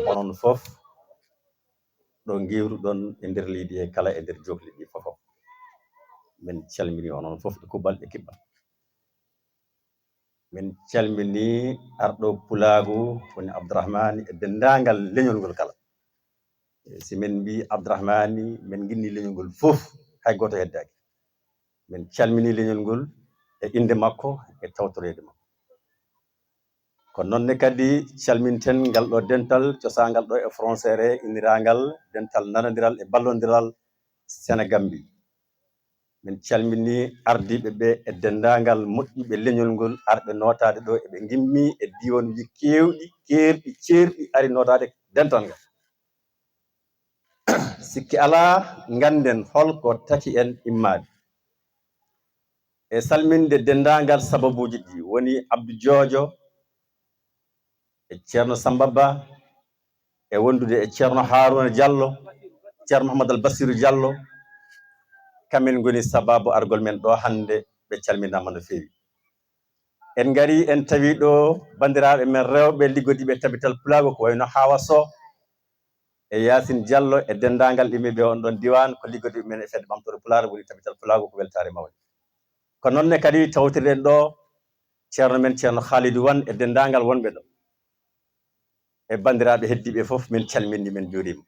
onon fof ɗo giwruɗon e nder leydi e kala e nder jogli ɗi fofof min calmini onon fof e kubbal e kibbal min calmini arɗo pulagu woni Abdourahmane e dendagal leñol ngol kala si min mbi Abdourahmane min ginni leñol ngol fof hay goto heddaki min calmini leñol ngol e inde makko e tawtorede makko ko nonne kadi calminten ngal ɗo dental cosangal ɗo e frontiére inirangal dental nanodiral e ballodiral Sénégambie min calmini ardiɓe ɓe e dendagal moƴƴiɓe leñol ngol arɓe notade ɗo eɓe gimmi e diwanuji kewɗi kerɗi cerɗi ari notade dental ngal sikki ala ganden holko taki en immade e salminde dendagal sababuji ɗi woni Abdou Diodio e ceerno Samba Ba e wondude e ceerno Harouna Diallo ceerno Mouhamadou Al Bassirou Diallo kamen goni sababu argol men ɗo hande ɓe calminama no fewi en gari en tawi ɗo bandiraɓe men rewɓe liggodiɓe tabital pulago ko wayno Hawa Sow e Yacine Diallo e dendagal ɗimiɓe on ɗon diwan ko liggodiɓe men e fedde ɓamtore pulaar woni tabital pulago ko weltare mawde ko nonne kadi tawtirɗen ɗo ceerno men ceerno Khalidou Wane e dendagal wonɓe ɗo e bandiraɓe heddiɓe fof min calmini men jurima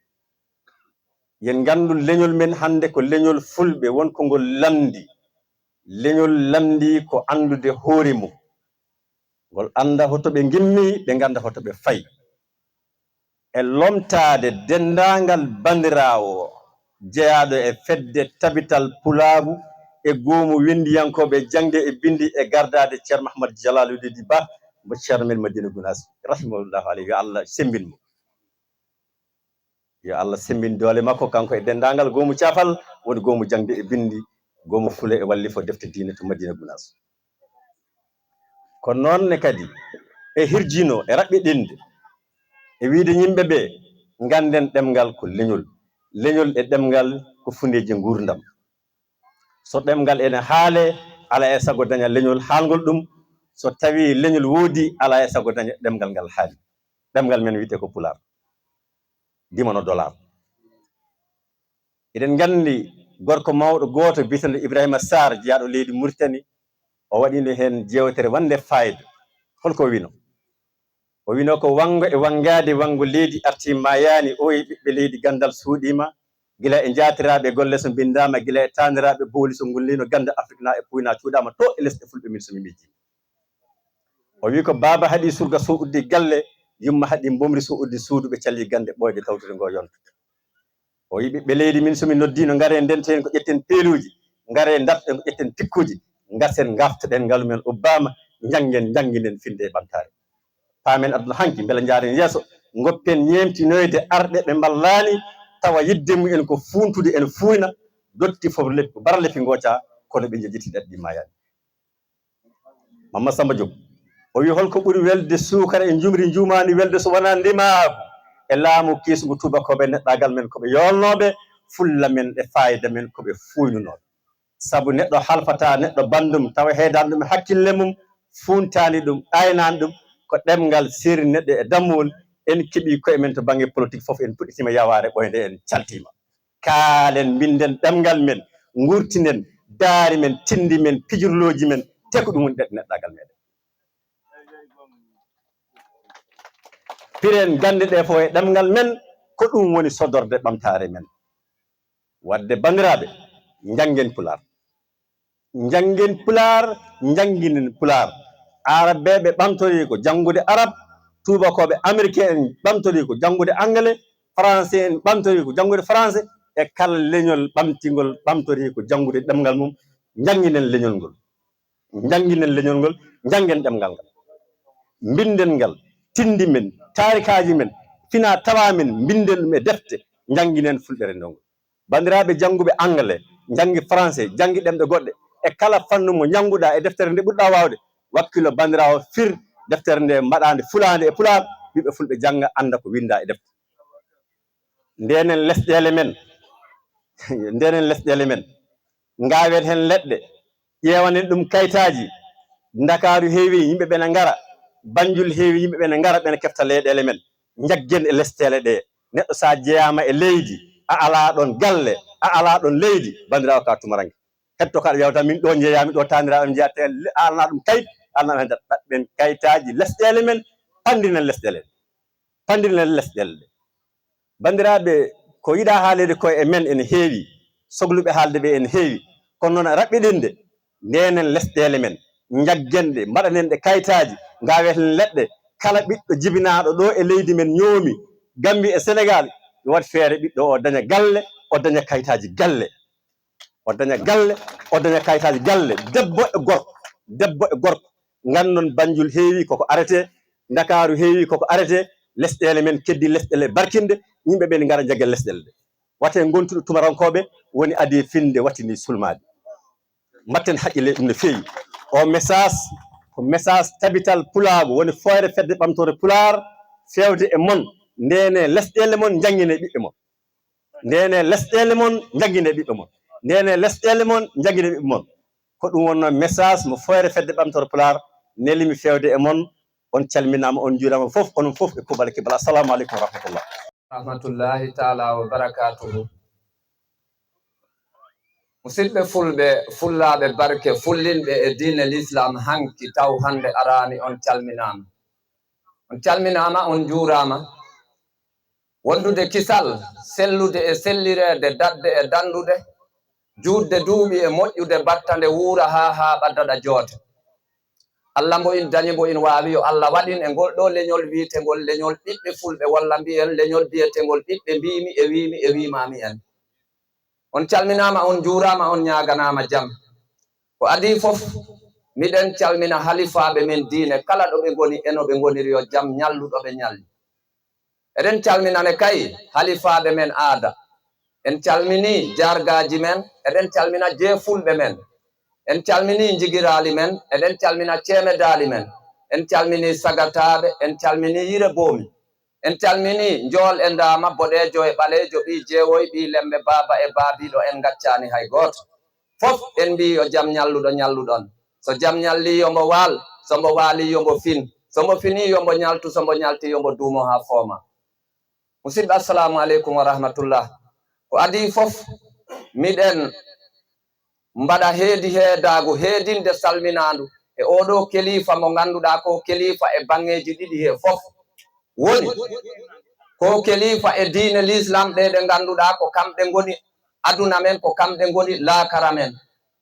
yen gandu leñol men hande ko leñol fulɓe wonko ngol lamdi leñol lamdi ko andude hoore mum ngol anda hoto ɓe gimmi ɓe ganda hoto ɓe fayi e lomtade dendagal bandirawo jeeyaɗo e fedde tabital pulagu e goomu windiyankoɓe jangde e bindi e gardade ceerno Mahamadou Djalaluddin Ba mo ceerno men Madina Gounass rahimahullahu alayhi yo Allah sembinmo yo Allah sembin doole makko kanko e dendagal goomu cafal woni goomu jangde e bindi goomu fule e wallifo defte diine to Madina Gounass ko noonne kadi e hirjino e raɓɓiɗinde e wiide yimɓeɓe ganden ɗemgal ko leñol e ɗemgal ko fundeji gurdam so ɗemgal ene haale ala e sago daña leñol haalgol ɗum so tawi leñol woodi ala e sago daña ɗemgal ngal haali ɗemgal men wiyete ko pulaar dimano dollar eɗen gandi gorko mawɗo goto bitande Ibrahima Sarr jeeyaɗo leydi Mauritanie o waɗino hen jewtere wande fayida holko wino o wino ko wango e wangade wango leydi arti mayani o e ɓiɓɓe leydi gandal suuɗima gila e jaatiraɓe golle so bindama, gila e taniraɓe booli so ngullino ganda Afrique na e puyna cuuɗama to e lesɗe fulɓe min somi miji. O wi ko baba haɗi surga so uddi galle, yumma haɗi bomri so uddi suudu, ɓe calli gande ɓoyde tawtude ngo yonta. O wi ɓiɓɓe leydi min somi noddino ngare ndenten ko ƴetten peeluji, ngare darten ko ƴetten pikkuji, garten gaftoɗen ngalu men Obama, janginen finde e ɓamtare. Paamen aduna hanki beele jaaren yeeso, goppen ñemtinoyde arɓe ɓe mballani, tawa yidde mumen ko funtude en fuyna, dotti fof leppi bara leppi goca, kono ɓe jejjiti ɗaɗɗi mayani. Mamadou Samba Diop o wi holko ɓuri welde suukara e jumri jumani welde so wona ndemaagu e laamu kisgu tubakoɓe neɗɗagal men koɓe yolnoɓe, fulla men e fayida men koɓe fuynunoɓe. Sabu neɗɗo halfata neɗɗo bandum tawa heedani ɗum hakkille mum, funtani ɗum, aynani ɗum, ko ɗemgal sirri neɗɗo e dammol. En keeɓi koye men to banggue politique foof en puɗɗitima yaware ɓoyde en caltima. Kaalen binden ɗemgal men, gurtinen daari men, tindi men, pijirloji men, te ko ɗum woni ɗeɗɗo neɗɗagal meɗen. Piren gande ɗe fof e ɗemgal men, ko ɗum woni sodorde ɓamtare men. Wadde bandiraɓe, janggen Pular, janggen Pular, jangguinen Pular. Arabeɓe ɓamtori ko janngude arab, tubakoɓe américain en ɓamtori ko janngude anglais, français en ɓamtori ko janngude français, e kala leñol ɓamtigol ɓamtori ko janngude ɗemgal mum. Jangguinen leñol ngol, jangguinen leñol ngol, janggen ɗemgal ngal, binden ngal, tindi men, tarikaji men, fina tawa men, binden ɗum e defte, jangguinen fulɓere ndongol. Bandiraɓe jannguɓe anglais, janggi français, janggi ɗemɗe goɗɗe, e kala fannu mo jannguɗa e deftere nde ɓurɗa wawde, wakkilo bandirawo fir deftere nde mbaɗande fulande e Pular, ɓiɓɓe fulɓe jangga anda ko winda e defte. Ndenen lesɗele men, ndenen lesɗele men, gawen hen leɗɗe, ƴewanen ɗum kayitaji. Dakaru heewi yimɓeɓe ne ngara, Banjul heewi yimɓeɓe ne ngara, ɓene kefta leyɗele men, jaggen e lestele ɗe. Neɗɗo sa jeeyama e leydi, a ala ɗon galle, a ala ɗon leydi, bandirawo ka tumaranke. Hetto kaɗa wiyata min ɗo jeeyami, ɗo taniraɓe mi jeeyate, alana ɗum kayit, alana hen ɗaɓɓen kayitaji lesɗele men, pandinen lesɗele, pandinen lesɗele ɗe. Bandiraɓe ko yiɗa haalede koye e men ene heewi, sohluɓe haalde ɓe ene heewi, kono noon raɓɓiɗinde ndenen lesɗele men, jaggenɗe, mbaɗanenɗe kayitaji, gaweten leɗɗe. Kala ɓiɗɗo jibinaɗo ɗo e leydi men ñoomi Gambie e Sénégal, yo wat feere ɓiɗɗo o daña galle, o daña kayitaji galle, o daña galle, o daña kayitaji galle. Debbo e gorko, debbo e gorko, gandon Banjul heewi koko arrêté, Dakaru heewi koko arrêté, lesɗele men keddi lesɗele barkinde, yimɓeɓe ne ngara jagga lesɗele ɗe. Wate gontuɗo tumarankoɓe woni adi finde wattini sulmade. Mbatten haqqille ɗum no feewi. O message ko message tabital pulago woni foyre fedde ɓamtore Pular, fewde e mon, ndene lesɗele mon jangguine ɓiɓɓe mon, ndene lesɗele mon jangguine ɓiɓɓe mon, ndene lesɗele mon jangguine ɓiɓɓe mon. Ko ɗum wonno message mo foyre fedde ɓamtore Pular nelimi fewde e mon. On calminama, on juurama fof, onon fof e kubal kibal. Assalamu aleykum wa rahmatullah. Rahmatullahi taala wa barakatuhu. Musidɓe fulɓe, fullaɓe barke, fullinɓe e diine l'islam hanki taw hande arani on calminama. On calminama, on juurama. Wondude kisal, sellude e sellirede, dadde e dandude, juutde duuɓi e moƴƴude battande wuura ha ɓaddaɗa joote. Allah mbo in dañi mbo in waawi yo Allah waɗin e ngol ɗo leñol wiitegol leñol ɓiɓɓe fulɓe, walla mbiyen leñol biyetegol ɓiɓɓe mbimi e wimi e wimami en. On calminama, on juurama, on ñaganama jam. Ko adi fof miɗen calmina halifaɓe men diine kala ɗo ɓe ngoni eno ɓe ngoniri yo jam ñalluɗo ɓe ñalli. Eɗen calminane kay halifaɓe men aada, en calmini jargaji men, eɗen calmina jeefulɓe men, en calmini jigirali men, eɗen calmina ceemedali men, en calmini sagataɓe, en calmini yire boomi, en calmini njool e ndama, boɗejo e ɓalejo, ɓi jeewoy, ɓi lembe, baba e baabiɗo, en gaccani hay goto. Fof en mbi yo jam ñalluɗo ñalluɗon. So jam ñalli yombo waal, so mbo waali yombo fin, so mbo fini yombo ñaltu, so mbo ñalti yombo duumo ha fooma. Musidɓe, assalamu aleykum wa rahmatullah. Ko adi fof miɗen mbaɗa heedi heedago heedinde salminandu e oɗo kelifa mo ganduɗa ko kelifa e bangeji ɗiɗi he fof woni ko kelifa e diine l'islam ɗe ganduɗa ko kamɓe ngoni aduna men, ko kamɓe ngoni laakara men.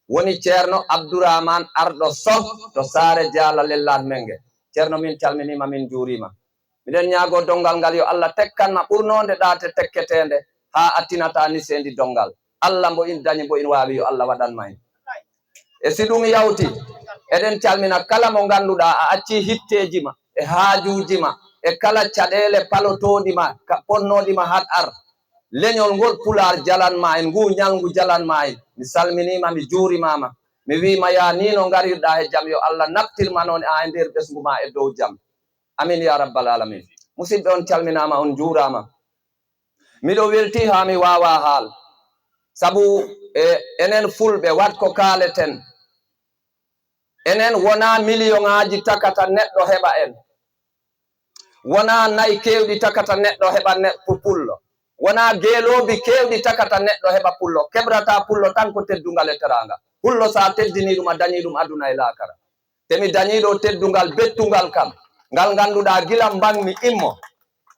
Woni ceerno Abdourahmane Arɗo Sow to Saare Diala Lellat Mengue. Ceerno min calminima, min juurima. Miɗen ñaago dongal ngal yo Allah tekkanma ɓurnode ɗaate tekketende ha attinata ni sendi dongal. Allah mbo in dañi mbo in waawi yo Allah waɗanma en. E si ɗum yawti eɗen calmina kala mo ganduɗa a acci hitteji ma e haajuji ma e kala caɗele palotoɗi ma ponnoɗi ma hat ar leñol ngol pular jalanma en, ngu ñalngu jalanma en. Mi salminima, mi juurimama, mi wima ya ni no garirɗa e jaam yo Allah naftirma noon a e nder ɓesgu ma e dow jaam. Amin ya rabbal alamin. Musidɓe on calminama, on juurama. Miɗo welti ha mi wawa haal sabu enen fulɓe wat ko kaleten. Enen wona million ngaji takata neɗɗo heɓa en, wona nayi kewɗi takata neɗɗo heɓa pullo, wona geeloɓi kewɗi takata neɗɗo heɓa pullo. Keɓrata pullo tan ko teddungal e teranga. Pullo sa teddini ɗum a dañi ɗum aduna e laakara. Temi dañiɗo teddungal bettungal kam ngal ganduɗa gila mbanmi immo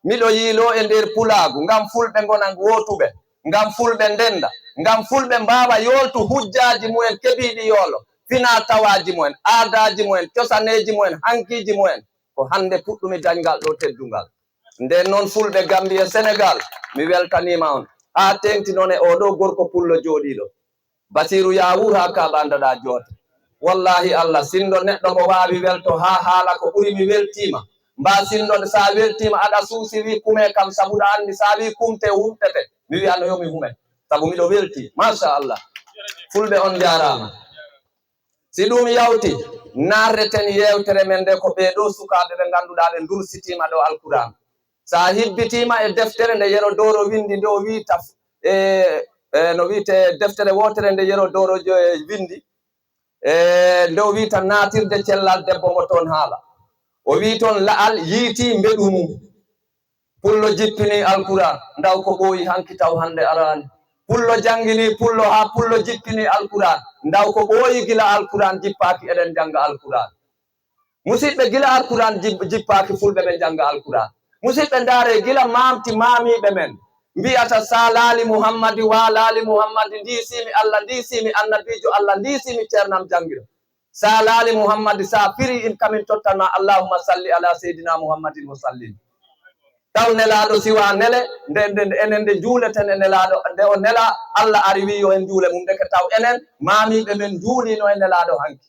miɗo yiilo e nder pulagu ngam fulɓe gonan wotuɓe, ngam fulɓe ndenda, ngam fulɓe mbawa yoltu hujjaji mumen keɓiɗi yoolo, fina tawaji mumen, aadaji mumen, cosaneji mumen, hankiji mumen, ko hande puɗɗumi dañgal ɗo teddungal. Nden noon fulɓe Gambie e Sénégal mi weltanima on ha tengti noon e oɗo gorko pullo jooɗiɗo Basiru Yawur ha kaɓandaɗa joote. Wallahi Allah sindo neɗɗo mo wawi welto ha haala ko ɓuri mi weltima. Mba sindode sa weltima aɗa suusi wi kume kam sabuɗa andi sa wi kumte humtete, mi wi ano yomi hume sabu miɗo welti. Machallah, fulɓe on jarama. Si ɗum yawti narreten yewtere men nde ko ɓeɗo sukaɓe ɓe ganduɗa ɓe dursitima ɗo alquran. Sa hibbitima e deftere nde Yero Doro windi nde o wiita no wiite deftere wotere nde Yero Doro windi nde o wiita natirde cellal debbo mo toon haala. O wi toon la'al yiiti mbeɗu mum, pullo jippini alquran ndaw ko ɓooyi hanki taw hande arani. Pullo jangini pullo ha pullo jippini alquran ndaw ko ɓooyi gila alquran jippaki eɗen janga alquran. Musidɓe gila alquran jippaki fulɓe ɓe janga alquran. Musidɓe ndaare gila mamti mamiɓe men mbiyata sa laali Muhammadi wa laali Muhammadi ndisimi Allah, ndisimi annabijo Allah, ndisimi ceernam jangiro. Sa laali Muhammadi sa firi in kamin tottanma Allahumma salli ala seydina Muhammadin wa sallim. Taw nelaɗo siwa nele enen nde juuleten e nelaɗo nde o nela Allah ari wi yo en juule mum ndeke taw enen mamiɓe men juulino e nelaɗo hanki.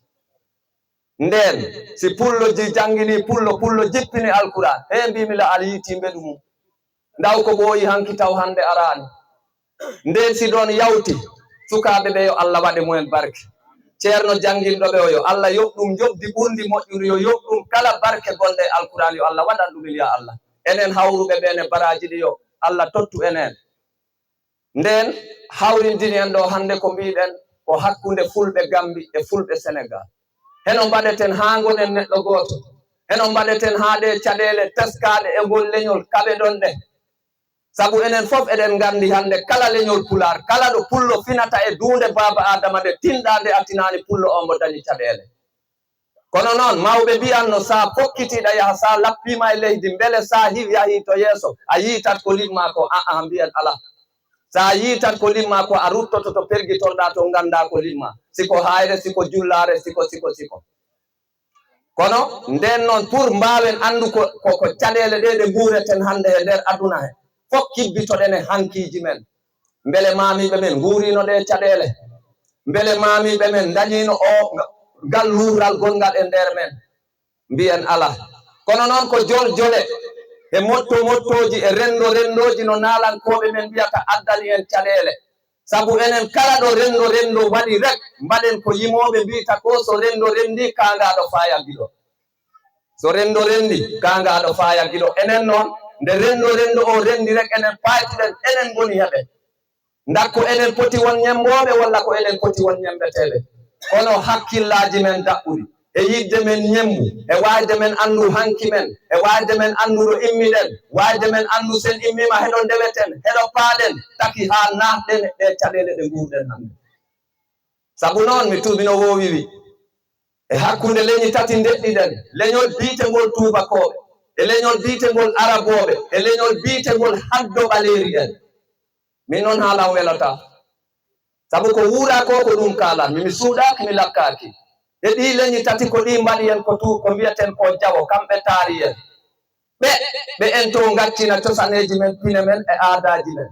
Nden si pullo jangini pullo jippini alquran he mbimi la al yiiti mbeɗu mum ndaw ko ɓooyi hanki taw hande arani. Nden si ɗon yawti sukaɓe ɓe yo Allah waɗe mumen barke. Ceerno janginɗoɓe o yo Allah yoɓɗum jobdi ɓurdi moƴƴuri, yo yoɓɗum kala barke gonɗe alquran yo Allah waɗan ɗumen ya Allah. Enen hawruɓe ɓene baraji ɗi yo Allah tottu enen. Nden hawrindini en ɗo hande ko mbiɗen ko hakkunde fulɓe Gambi e fulɓe Sénégal. Heno mbaɗeten ha gonen neɗɗo goto, heno mbaɗeten ha ɗe caɗele teskaɗe e ngol leñol kaɓe ɗon ɗe. Sabu enen fof eɗen gandi hande kala leñol pular, kala ɗo pullo finata e duunde Baba Adama nde tinɗa nde attinani pullo o mo dañi caɗele. Kono noon mawɓe mbiyanno sa fokkitiɗa yaha sa lappima e leydi beele sa yahi to yeeso a yiitat ko limma ko mbiyen ala. Sa yiitat ko limma ko a ruttoto to pergitorɗa to ganda ko limma, siko hayre, siko jullare, siko. Kono nden noon pour mbawen andu ko caɗele ɗe ɗe guureten hande e nder aduna he, fof kibbitoɗen e hankiji men. Beele mamiɓe men guurino ɗe caɗele, beele mamiɓe men dañino o ngal luural gongal e nder men, mbiyen ala. Kono noon ko jole e mottoji e rendoji no naalankoɓe men mbiyata addani en caɗele. Sabu enen kala ɗo rendo waɗi rek mbaɗen ko yimoɓe mbiyata ko so rendo rendi kangaɗo faya giɗo, so rendo rendi kangaɗo faya giɗo. Enen noon nde rendo o rendi rek enen paytuɗen enen goni heɓe. Ndakko enen poti won ñemboɓe walla ko enen poti won ñembeteɓe. Kono hakkillaji men daɓɓuri e yidde men ñembu, e wayde men andu hanki men, e wayde men andu ɗo immiɗen, wayde men andu sen immima heɗo ndeweten, heɗo paaɗen, taki ha naatɗen ɗe caɗele ɗe nguurɗen hande. Sabu noon mi tubino wowiwi e hakkunde leñi tati ndeɗɗiɗen, leñol biitegol tubakoɓe, e leñol biitegol araboɓe e leñol biitegol haddo ɓaleri en min noon haalan welata sabu ko wuura ko ɗum kalan mi suuɗaki mi lakkaki e ɗi leñi tati ko ɗi mbaɗi en ko mbiyaten ko jawo kamɓe taari en ɓe en to gaccina cosaneji men pine men e aadaji men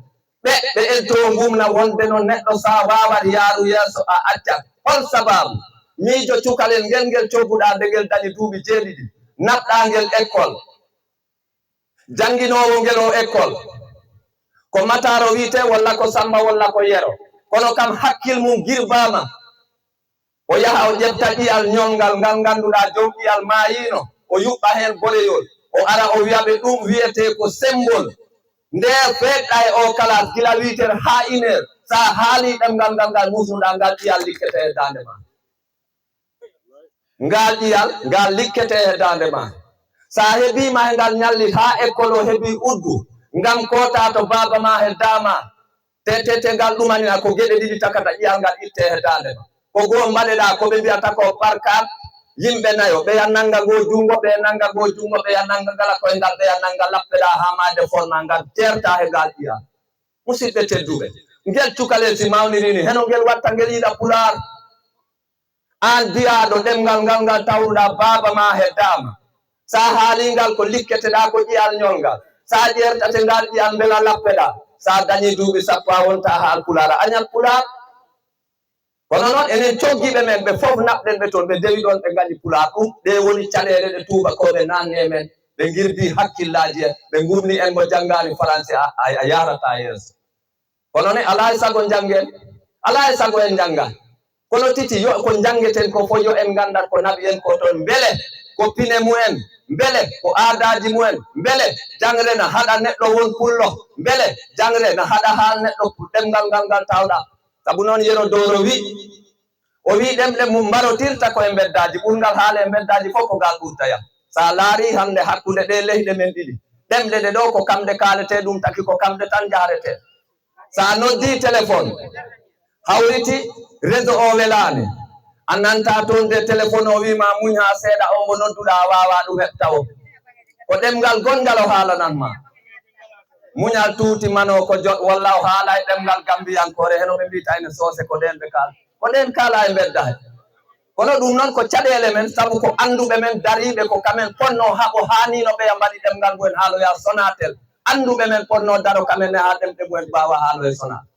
ɓe en to gumna wonde no neɗɗo sa wawat yaaru yeeso a acca hol sababu miijo cukalel ngel cogguɗa nde ngel dañi duuɓi 7 naɓɗa ngel école jannginowo ngel o école ko mataro wiite walla ko samba walla ko yero kono kam hakkil mum girbama o yaha o ƴetta ƴiyal ñolngal ngal ganduɗa joom ƴiyal mayino o yuɓɓa hen boleyol o ara o wiyaɓe ɗum wiyete ko symbole nder feeɗɗa e o kala gila wiiter ha 1 heure sa haali ɗemgal ngal musuɗa ngal ƴiyal likkete e dande ma ngal ƴiyal ngal likkete e dande ma sa heɓima e ngal ñalli ha école o heeɓi uddu ngam kota to baba ma e dama tete ngal ɗumanina ko geɗe ɗiɗi takata ƴiyal ngal itte e dande ma ko goo mbaɗeɗa ko ɓe mbiyata ko parkat yimɓe nayo ɓeya nanga go jungo ɓe nanga go jungo ɓeya nanga ngala koye ngal ɓeya nanga lappeɗa ha made forma ngal terta e ngal ƴiyal musidɓe tedduɓe ngel cukalel si mawnirini heno ngel watta ngel yiɗa pular an biyaɗo ɗemgal ngal tawruɗa baba ma he dama sa haalingal ko likketeɗa ko ƴiyal ñolngal sa ƴertate ngal ƴiyal beela lappeɗa sa dañi duuɓi 10 a wonta haal pulara añal pular kono noon enen coggiɓe men ɓe fof naɓɗen ɓe toon ɓe dewi ɗon ɓe gaɗi pular ɗum ɗe woni caɗele ɗe tubakoɓe nanne men ɓe girdi hakkillaji en ɓe gumni en mo janngani français a yarata yeeso kono ne ala e sago janggen ala e sago en janggan kono titi yo ko janggeten ko fo yo en gandat ko naɓi en ko toon beele ko pine mumen beele ko aadaji mumen beele jangre na haɗa neɗɗo won pullo beele jangre na haɗa haal neɗɗo ɗemgal ngal tawɗa sabu noon yeno dowro o wi ɗemɗe mum mbarotirta koye beddaji ɓurgal haala e beddaji fof ko ngal ɓurtaya sa laari hande hakkude ɗe leyɗe men ɗiɗi ɗemɗe ɗe ɗo ko kamɗe kalete ɗum taki ko kamɗe tan jarete sa noddi téléphone hawriti réseau o welani a nanta toon de téléphone o wima muñ ha seeɗa o mo nodduɗa a wawa ɗum heɓta o ko ɗemgal gongal o haalananma muñal tuuti mano ko walla o haala e ɗemgal gambiyankore heno ɓe mbita ene soose ko ɗen ɓe kaala ko ɗen kaala e bedda he kono ɗum noon ko caɗele men sabu ko anduɓe men dariɓe ko kamen ponno haɓo hanino ɓeya mbaɗi ɗemgal mumen haaloya Sonatel anduɓe men ponno daro kamen ne ha ɗemɗe mumen mbawa haalo e Sonatel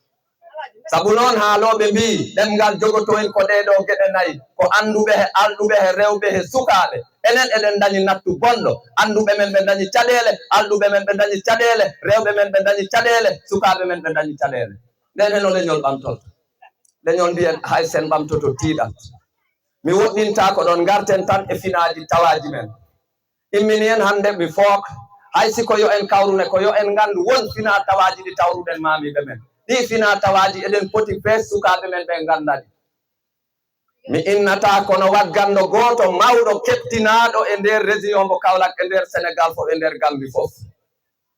sabu noon haaloɓe mbi ɗemgal jogoto en ko ɗeɗo geɗe 4 ko anduɓe he alɗuɓe he rewɓe he sukaɓe enen eɗen dañi nattu bonɗo anduɓe men ɓe dañi caɗele alɗuɓe men ɓe dañi caɗele rewɓe men ɓe dañi caɗele sukaɓe men ɓe dañi caɗele nden heno leñol ɓamtolto leñol mbiyen hay sen ɓamtoto tiiɗat mi woɗɗinta ko ɗon garten tan e finaji tawaji men immini en hande mi fook hay siko yo en kawrune ko yo en gandu won fina tawaji ɗi tawruɗen mamiɓe men ɗi fina tawaji eɗen poti fees sukaɓe men ɓe gandani mi innata kono waggando goto mawɗo keɓtinaɗo e nder région mo Kaolack e nder Sénégal fof e nder Gambie fof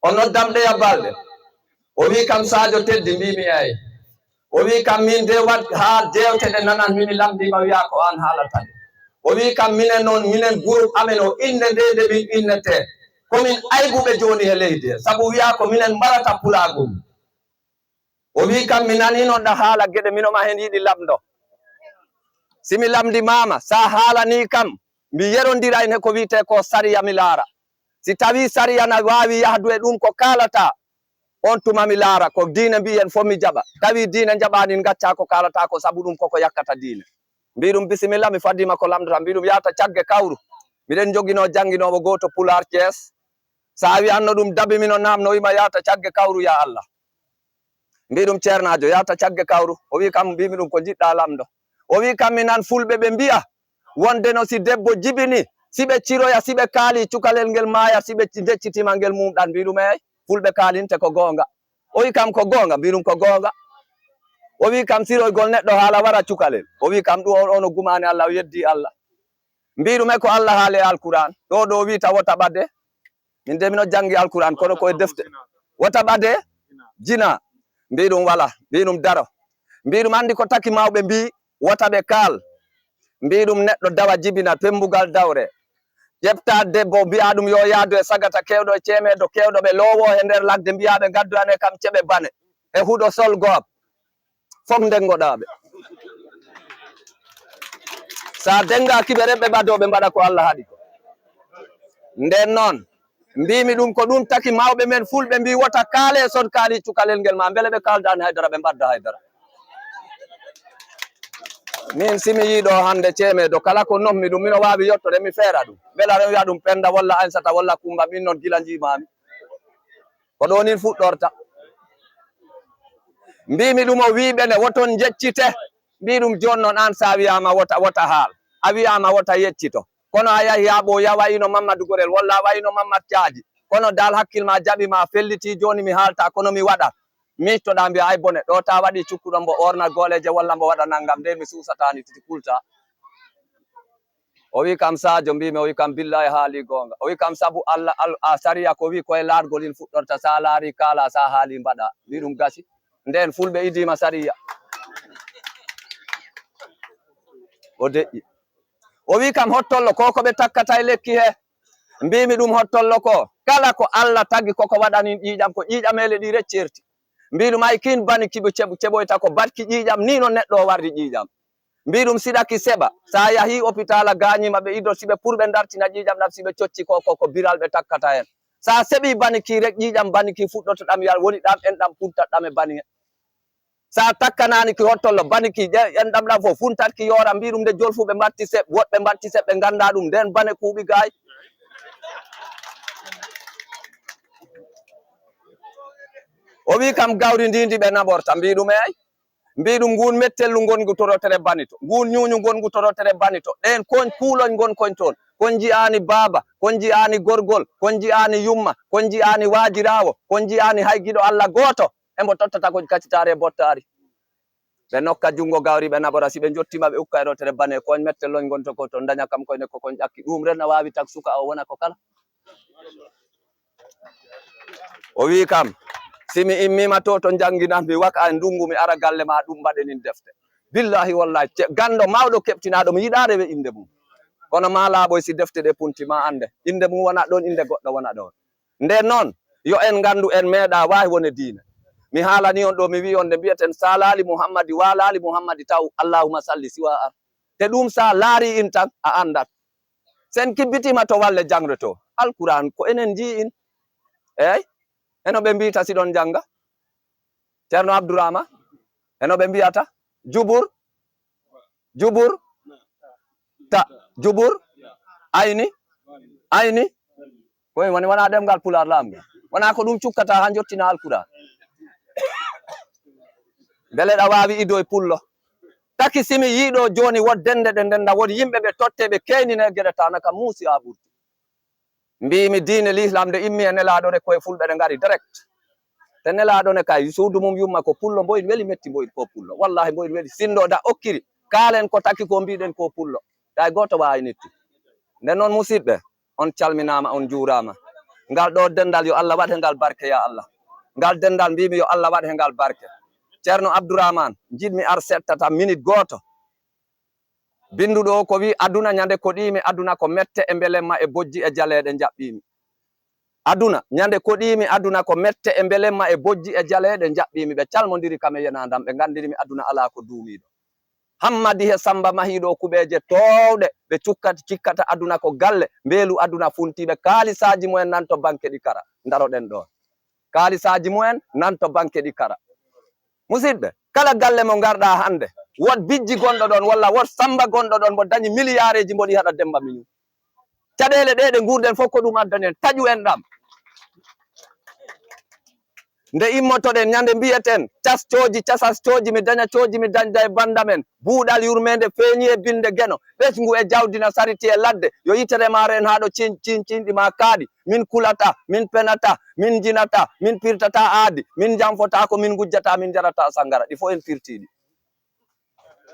o noddamɗe ya balɗe o wi kam Sadio Teddi mbimi eyi o wi kam min de wat ha jewteɗe nanan mimi lamdima wiya ko an haalatade o wi kam minen noon minen groupe amen o inde nde nde min innete komin aybuɓe joni e leydi he saabu wiya ko minen mbarata pulagol o wi kam mi nani noon ɗa haala gueɗe minoma hen yiɗi lamdo simi lamdi mama sa haalani kam mi yerodira en ko wiite ko sariya mi laara si tawi sariya na wawi yahdu e ɗum ko kalata on tuma mi laara ko diine mbiyen fof mi jaɓa tawi diine jaɓani gacca ko kalata ko saabu ɗum koko yakkata diine mbi ɗum bisimilla mi faddima ko lamdota mbi ɗum yahata cagge kawru miɗen joguino janguinowo goto Pular Thiès sa wi anno ɗum dabi mino namno wima yahata cagge kawru ya Allah mbi ɗum ceernajo yahata cagge kawru o wi kam mbimi ɗum ko jiɗɗa lamdo o wi kam mi nan fulɓe ɓe mbiya wonde no si debbo jibini siɓe ciroya siɓe kaali cukalel ngel maaya siɓe deccitima ngel mumɗan mbi ɗum eyi fulɓe kaalinte ko gonga o wi kam ko gonga mbi ɗum ko gonga o wi kam siroygol neɗɗo haala wara cukalel o wi kam ɗum ono gumani Allah o yeddi Allah mbi ɗum e ko Allah haale alquran ɗo wita wota ɓade min de mino jangi alquran kono koye defte wota ɓade jina mbi ɗum wala mbi ɗum daro mbi ɗum andi ko taki mawɓe mbi wota ɓe kaal mbi ɗum neɗɗo dawa jibina pembugal dawre ƴefta debbo mbiya ɗum yo yaadu e sagata kewɗo e ceemedo kewɗo ɓe lowo e nder ladde mbiyaɓe gaddu ane kam ceɓe bane e huɗo sol goob fof ndengoɗaɓe sa dengaki ɓe reɓɓe ɓadoɓe mbaɗa ko Allah haɗi ko nden noon mbimi ɗum ko ɗum taki mawɓe men fulɓe mbi wota kaale e sodkali cukalel ngel ma beele ɓe kaldani haydara ɓe mbadda haydara min simi yiɗo hande ceemedo kala ko nommi ɗum mino wawi yettode mi feera ɗum beele aɗa wiya ɗum Penda walla Ansata walla Kumba min noon gila jimami ko ɗo nin fuɗɗorta mbimi ɗum o wiɓene woton jeccite mbi ɗum joni noon an sa wiyama wota haal a wiyama wota yeccito kono a yahi ha ɓooya wayino Mamadou Gorel walla wayno Mamadou Thiadji kono dal hakkilma jaɓima felliti joni mi haalta kono mi waɗat mictoɗa mbiya ay bone ɗo ta waɗi cukkuɗo mbo orna goleje walla mbo waɗa naggam nde mi susatani titi kulta o wi kam Sadio mbimi o wi kam billahi haali gonga o wi kam saabu Allah a sariya ko wi koye laargol in fuɗɗorta sa laari kala sa haali mbaɗa mbi ɗum gasi nden fulɓe idima sariya o deƴƴi o wi kam hottollo ko ɓe takkata e lekki he mbimi ɗum hottollo ko kala ko Allah tagi koko waɗanin ƴiƴam ko ƴiƴamele ɗi reccerti mbi ɗum ay kin bani kiɓe ceɓoyta ko batki ƴiƴam ni no neɗɗo o warri ƴiƴam mbi ɗum siɗaki seɓa sa yahi hôpital a gañima ɓe ido siɓe pour ɓe dartina ƴiƴam ɗam siɓe cocci ko biral ɓe takkata hen sa seɓi baniki rek ƴiƴam baniki fuɗɗoto ɗam yal woni ɗam en ɗam funtat ɗam e bani he sa takkanani ki hottollo baniki en ɗam ɗam fof funtatki yora mbi ɗum nde jolfu ɓe mbatti seɓ woɓɓe mbatti seɓ ɓe ganda ɗum nden bane kuuɓi gay o wi kam gawri ndindi ɓe naɓorta mbi ɗum ey mbi ɗum ngun mettellu gongu torotere banito ngun ñuñu gongu torotere banito ɗen kon kuuloñ gon koñ toon kon ji'ani baaba kon ji'ani gorgol kon ji'ani yumma kon ji'ani waajirawo kon ji'ani haygiɗo Allah goto embo tottata ko kaccitare bottari ɓe nokka jungo gawri ɓe naɓora si ɓe jottima ɓe ukka e rotere bane koñ mettelloñ gonto ko to daña kam koyne ko kon ƴakki ɗum renna wawi tak suka o wona ko kala o wi kam simi immima to janginanmi waka e ndungu mi ara galle ma ɗum mbaɗenin defte billahi wallahi gando mawɗo keɓtinaɗo mi yiɗa rewe inde mum kono ma laaɓoy si defte ɗe punti ma ande inde mum wona ɗon inde goɗɗo wona ɗon nden noon yo en gandu en meeɗa wawi wone diine mi haalani on ɗo mi wi on nde mbiyeten sa laali Muhammadi walali Muhammadi taw allahumma salli siwa ar te ɗum sa laari in tan a andat sen kibbitima to walle jangre to alquran ko enen ji in eyyi eno ɓe mbita siɗon janga ceerno Abdourahma eno ɓe mbiyata jubur ayni koye woni wona ɗemgal pular lamga wona ko ɗum cukkata ha jottina alquran beele ɗa wawi ido e pullo taki simi yiiɗo joni wod dende ɗe ndenda wodi yimɓe ɓe totte ɓe keynine gueɗe tana kam muusi ha ɓurti mbimi diine l'islam nde immi e nelaɗone koye fulɓe ɗe ngari direct te nelaɗone kay suudu mum yumma ko pullo mboyin weeli metti mboyin ko pullo wallahi mboyin weeli sindo da okkiri kaalen ko taki ko mbiɗen ko pullo tay goto wawi netti nden noon musidɓe on calminama on juurama ngal ɗo dendal yo Allah waɗ he ngal barke ya Allah ngal dendal mbimi yo Allah waɗ he ngal barke ceerno Abdourahmane jiɗmi ar settata minute goto binduɗo o ko wi aduna ñande koɗimi aduna ko mette e belemma e bojji e jaleɗe jaɓɓimi aduna ñande koɗimi aduna ko mette e belemma e bojji e jaleɗe jaɓɓimi ɓe calmodiri kam e yenadam ɓe gandirimi aduna ala ko duumiɗo hammadi he samba mahiɗo kuɓeje towɗe ɓe cikkata aduna ko galle beelu aduna funtiɓe kaalisaji mumen nan to banque ɗi kara daroɗen ɗo kaalisaji mumen nan to banque ɗi kara musidɓe kala galle mo garɗa hande wot bijji gonɗo ɗon walla wot samba gonɗo ɗon mo dañi milliards ji mboɗi haɗa demba miñum caɗele ɗe ɗe gurden fof ko ɗum addani en taƴu en ɗam nde immotoɗen ñande mbiyeten casascoji mi daña coji mi dañda e banda men buuɗal yurmede feeñi e binde geno ɓesngu e jawdina sariti e ladde yo yitere mare en haɗo cincinɗi ma kaaɗi min kulata min penata min jinata min pirtata aadi min janfota ko min gujjata min jarata sangara ɗi fof en pirtiɗi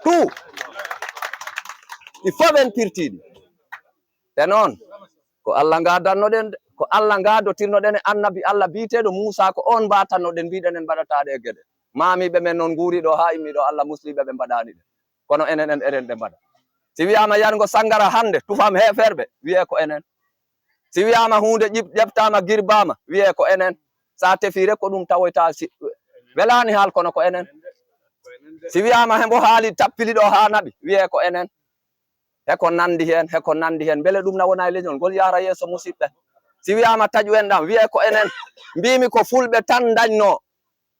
tout ɗi fof en pirtiɗi te noon ko Allah ngadannoɗen de ko Allah ngadotirnoɗen e annabi Allah biiteɗo Moussa ko on mbatannoɗen mbiɗen en mbaɗataɗe e gueɗe mamiɓe men noon guuriɗo ha immiɗo Allah musliɓe ɓe mbaɗani ɗe kono enen en eren ɗe mbaɗa si wiyama yango sangara hande tufam heferɓe wiye ko enen si wiyama hunde ƴeɓtama girbama wiye ko enen sa tefire ko ɗum tawoyta welani haal kono ko enen si wiyama hembo haali tappili ɗo ha naɓi wiye ko enen heko nandi hen beele ɗum na wona e leñol ngol yara yeeso musidɓe si wiyama taƴu en ɗam wiye ko enen mbimi ko fulɓe tan dañno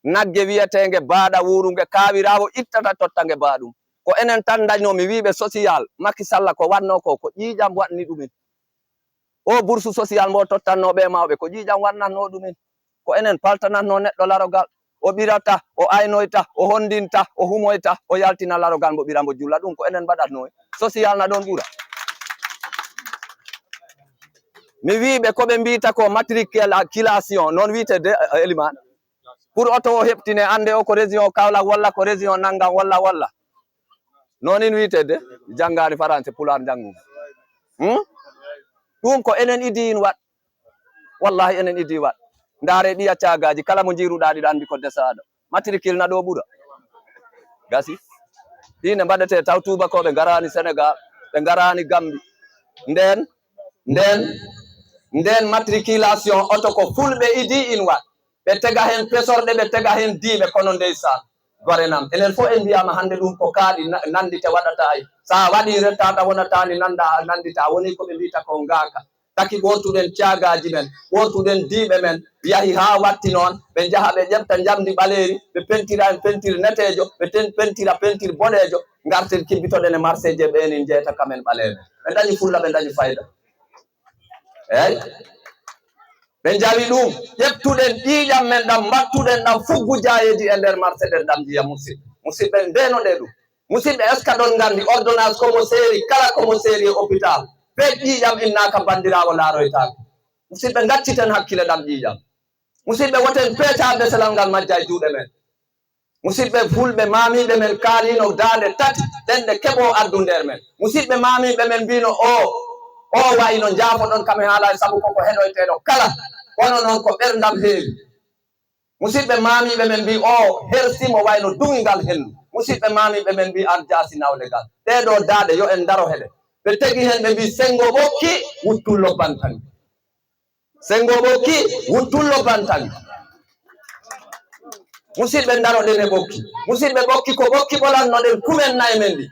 nagge wiyetege baaɗa wuruge kawirawo ittata tottange baɗum ko enen tan dañno mi wiɓe social Macky Sall ko wanno ko ƴiƴam waɗni ɗumin o bourse social mo tottannoɓe mawɓe ko ƴiƴam wannanno ɗumin ko enen paltanatno neɗɗo larogal o ɓirata o aynoyta o hondinta o humoyta o yaltina larogal mo ɓira mo julla ɗum ko enen mbaɗatno social na ɗon ɓuura mi wiɓe koɓe mbita ko matriculation noon wiite de Elimane pour auto o heɓtine ande o ko région Kaolack walla ko région naggam walla nonin wiite de janggani français pular janggu ɗum ko enen idi wat wallahi enen idi wat ndaare ɗiya cagaji kala mo jiruɗa ɗiɗa andi ko desaɗo matricule na ɗo ɓuura gasi ɗine mbaɗete taw tubakoɓe garani Sénégal ɓe garani Gambie nden matriculation auto ko fulɓe idi wat ɓe tega hen pesorɗe ɓe tega hen diɓe kono ndeysan gorenam enen fof en mbiyama hande ɗum ko kaaɗi nandite waɗata sa waɗi rettata wonatani nandita woni koɓe mbita ko ngaka taki ɓortuɗen cagaji men ɓortuɗen diɓe men yahi ha watti noon ɓe jaaha ɓe ƴefta jamdi ɓaleri ɓe pentira en pentire netejo ɓe pentira pentire boɗejo garten kibbitoɗen e marché je ɓenin jeeyta kamen ɓaleɓe ɓe dañi fulla ɓe dañi fayda eyyi ɓe jawi ɗum ƴeftuɗen ƴiƴam men ɗam mbattuɗen ɗam fuggu jayeji e nder marché ɗen ɗam jiya musidɓe ndenoɗe ɗum musidɓe est ce que ɗon gandi ordonnance komo séri kala komo séri e hôpital be ƴiƴam innaka bandirawo laaroytako musidɓe gacciten hakkille ɗam ƴiƴam musidɓe woten peeta deselal ngal majja e juuɗe men musidɓe fulɓe mamiɓe men kaalino dande tati ɗenɗe keɓo addu nder men musidɓe mamiɓe men mbino o wayno jaafo ɗon kame haala saabu koko heɗoyteɗo kala kono noon ko ɓerdam heewi musidɓe mamiɓe men mbi o hersimo wayno duŋigal hendu musidɓe mamiɓe men mbi an jaasi nawle gal ɗeɗo daade yo en daro heɗe ɓe tegi hen ɓe mbi sengo ɓokki wuttullo bantani sengo ɓokki wuttullo bantani musidɓe daroɗen e ɓokki musidɓe ɓokki ko ɓokki ɓolannoɗen kumen nayi men ɗi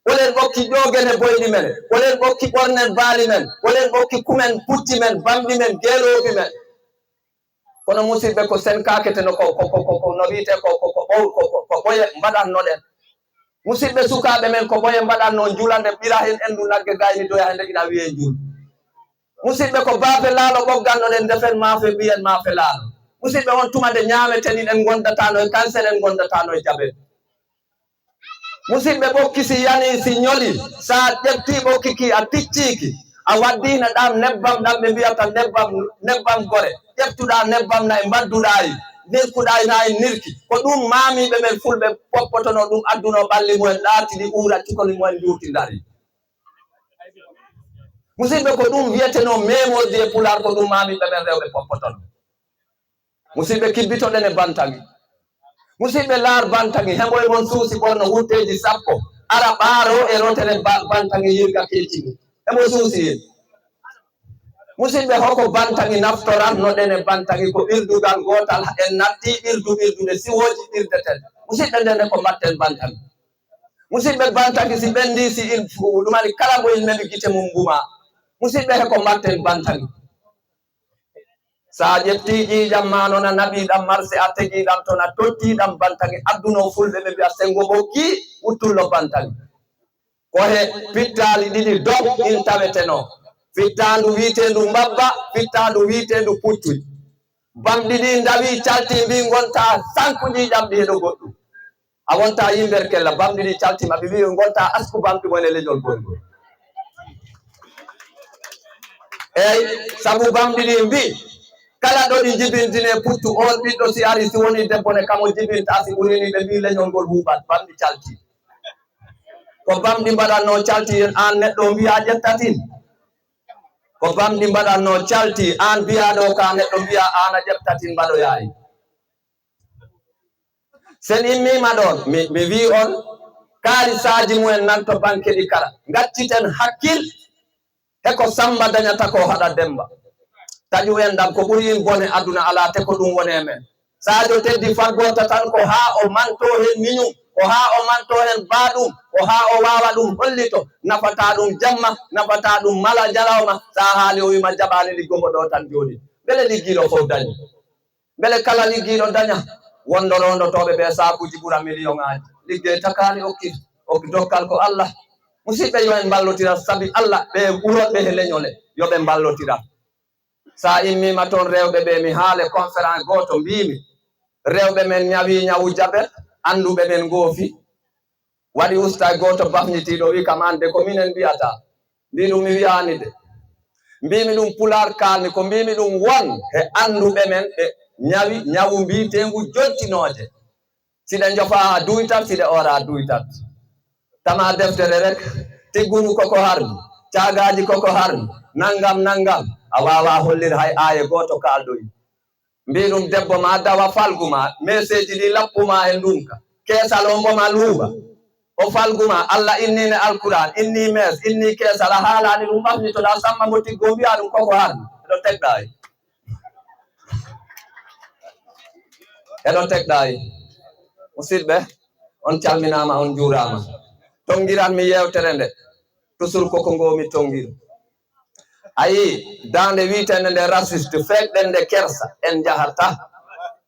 wolen ɓokki ƴogene boyɗi men wolen ɓokki ɓornen baali men wolen ɓokki kumen pucci men bamɗi men geeloɓi men kono musidɓe ko sen kaketeno no wiite ko ɓoye mbaɗannoɗen musidɓe sukaɓe men ko ɓoye mbaɗanno julande ɓira hen endu nagge gayni doya hende ina wiye jul musidɓe ko baafe laalo ɓoggannoɗen defen maafe mbiyen maafe laalo musidɓe on tuma de ñameteni en gondatano e cancel en gondatano e jaɓe musidɓe ɓokki si yani si ñoli sa ƴefti ɓokki ki a ticciki a waddina ɗam nebbam ɗam ɓe mbiyata nebbam gore ƴeftuɗa nebbam na e mbadduɗayi nirkuɗa na e nirki ko ɗum mamiɓe men fulɓe poppotono ɗum adduno ɓalli mumen ɗaatiɗi uura cukoli mumen jurtidari musidɓe ko ɗum wiyeteno memordi e pular ko ɗum mamiɓe men rewɓe poppotono musidɓe kibbitoɗen e bantangi musidɓe laar bantangi hemboye mon suusi ɓorno wurteji sappo ara ɓaaro e rotere bantangi yirga keccini hembo suusi hen musidɓe hoko bantangi naftorannoɗen e bantangi ko ɓirdugal gotal en natti ɓirdude siwoji ɓirdeten musidɓe ndene ko mbatten bantangi musidɓe bantangi si ɓendi si il ɗumani kala mo il meɓi guite mum mbuma musidɓe heko mbatten bantangi sa ƴetti ƴiƴam ma noon a naɓiɗam marché a tegiɗam toon a tottiɗam bantangi adduno fulɓe ɓe mbiya sengo ɓokki wuttullo bantangi kohe pittali ɗiɗi dog in taweteno fittandu wiitendu mbabba fittandu wiitendu puccuy bamɗi ɗi dawi calti mbi gonta sanku ƴiƴam ɗi heɗo goɗɗum a wonta yimber kella bamɗi ɗi caltima ɓe wi gonta asku bamɗi mon e leñol gonngol eyyi saabu bamɗi ɗi mbi kala ɗo ɗi jibintine puccu on ɓiɗɗo si ari si woni debbo ne kamo jibinta si ɓurini ɓe mbi leñol ngol huuɓat bamɗi calti ko bamɗi mbaɗanno calti en an neɗɗo mbiya ƴettatin ko bamɗi mbaɗanno calti an biyaɗo ka neɗɗo mbiya an a ƴeftatin mbaɗoyayi sen immima ɗon mi wi on kaalisaji mumen nanto banque ɗi kala gacciten hakkil heko Samba dañata ko haɗa Demba taƴu en ɗam ko ɓuri in bone aduna ala te ko ɗum woni e men Sadio teddi faggota tan ko ha o manto hen miñum o ha o manto hen baɗum o ha o wawa ɗum hollito nafata ɗum jamma nafata ɗum mala jalawma sa haali o wima jaɓani liggomo ɗo tan joni beele liggiɗo fof dañi beele kala liggiɗo daña wondo rondotoɓe ɓe sakuji ɓura million aji ligge takani okki dokkal ko Allah musidɓe yo en ballotira sabi Allah ɓe ɓuroɓe he leñole yoɓe ballotira sa immima toon rewɓe ɓe mi haale conférence goto mbimi rewɓe men ñawi ñawu jaɓet anduɓe men goofi waɗi ustay goto bafnitiɗo wi kam ande ko minen mbiyata mbi ɗum mi wiyani de mbimi ɗum pular kalmi ko mbimi ɗum won he anduɓe men ɓe ñawi ñawu mbitengu jontinoje siɗe jofa ha duytat siɗe ora duytat tama deftere rek tiggunu koko harmi cagaji koko harmi nangam a wawa hollir hay aye goto kaldoyi mbi ɗum debbo ma dawa falguma meseji ɗi lappuma e ndunka kesal o mboma luuɓa o falguma Allah innine alquran inni mes inni kesal a haalani ɗum ɓamnitoɗa samma mo tiggo mbiya ɗum koko harmi eɗo tegɗayi musidɓe on calminama on juurama tongiranmi yewtere nde toujours koko ngomi tongiru ayi dande wiitende nde raciste feɗɗen nde kersa en jaharta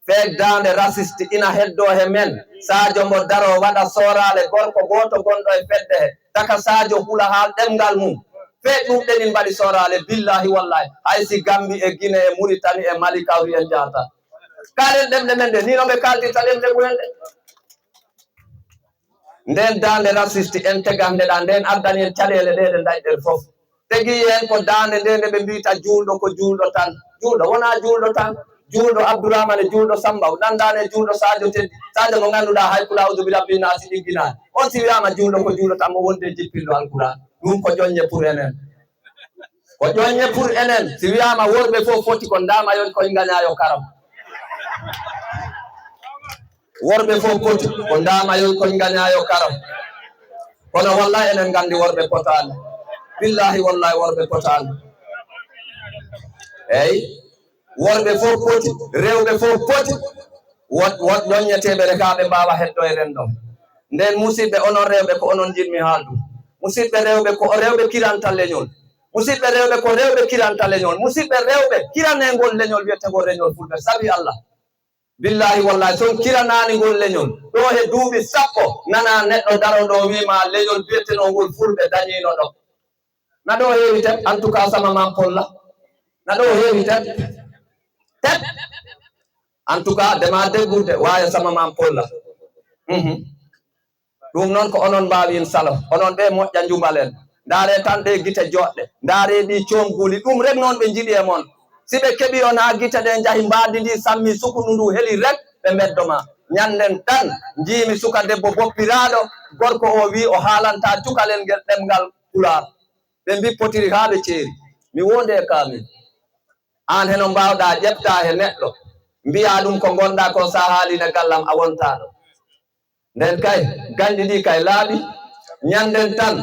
feek dande raciste ina heddo he men Sadio mo daro waɗa sorale gorko goto gonɗo e fedde he taka Sadio hula ha ɗemgal mum feek ɗum ɗenin mbaɗi sorale billahi wallahi haysi Gambi e Guinée e Mauritanie e Mali kawri en jahata kalen ɗemɗe men nde ni no ɓe kaldita ɗemɗe mumen ɗe nden dande raciste en tegande ɗa nden addani en caɗele ɗe ɗe dañɗen fof tegi hen ko dande nde nde ɓe mbita julɗo ko julɗo tan julɗo wona julɗo tan julɗo Abdourahmane julɗo Samba nandane julɗo Sadio Teddi Sadio mo ganduɗa hay kulawdu bilabbinasi ɗigginani on si wiyama julɗo ko julɗo tan mo wonde jippilɗo alquran ɗum ko ƴoññe pour enen ko ƴoññe pour enen si wiyama worɓe fof foti ko ndamayon koye gañayo karam worɓe fof poti ko ndamayon koye gañayo karam kono wallahi enen gandi worɓe potani billahi wallahi worɓe potani eyyi worɓe fof poti rewɓe fof poti wot ƴoññeteɓe rekaɓe mbawa heddo e ren ɗo nden musidɓe onon rewɓe ko onon jinmi haaldu musidɓe rewɓe ko rewɓe kiranta leñol musidɓe rewɓe ko rewɓe kiranta leñol musidɓe rewɓe kirane ngol leñol wiyetego leñol fulɓe sabi Allah billahi wallahi son kiranani ngol leñol ɗo he duuɓi sappo nana neɗɗo daroɗo wima leñol biyeteno ngol fulɓe dañino ɗo na ɗo heewi tet en tout cas sama man polla na ɗo heewi tet en tout cas dema deggude waya sama man polla ɗum noon ko onon mbawin salo onon ɓe moƴƴa njumalen ndaare tan ɗe guite joɗɗe ndaare ɗi comguli ɗum rek noon ɓe jiiɗi e mon si ɓe keeɓi on ha guite ɗe jaahi mbadi ndi sammi sukundu ndu heeli rek ɓe beddoma ñanden tan jiimi suka debbo boppiraɗo gorko o wi o haalanta cukalel ngel ɗemgal pular ɓe bippotiri ha ɓe ceeri mi wonde e kamin an heno mbawɗa ƴefta he neɗɗo mbiya ɗum ko gonɗa ko sa haaline gallam a wontaɗo nden kay ganɗi ɗi kay laaɓi ñanden tan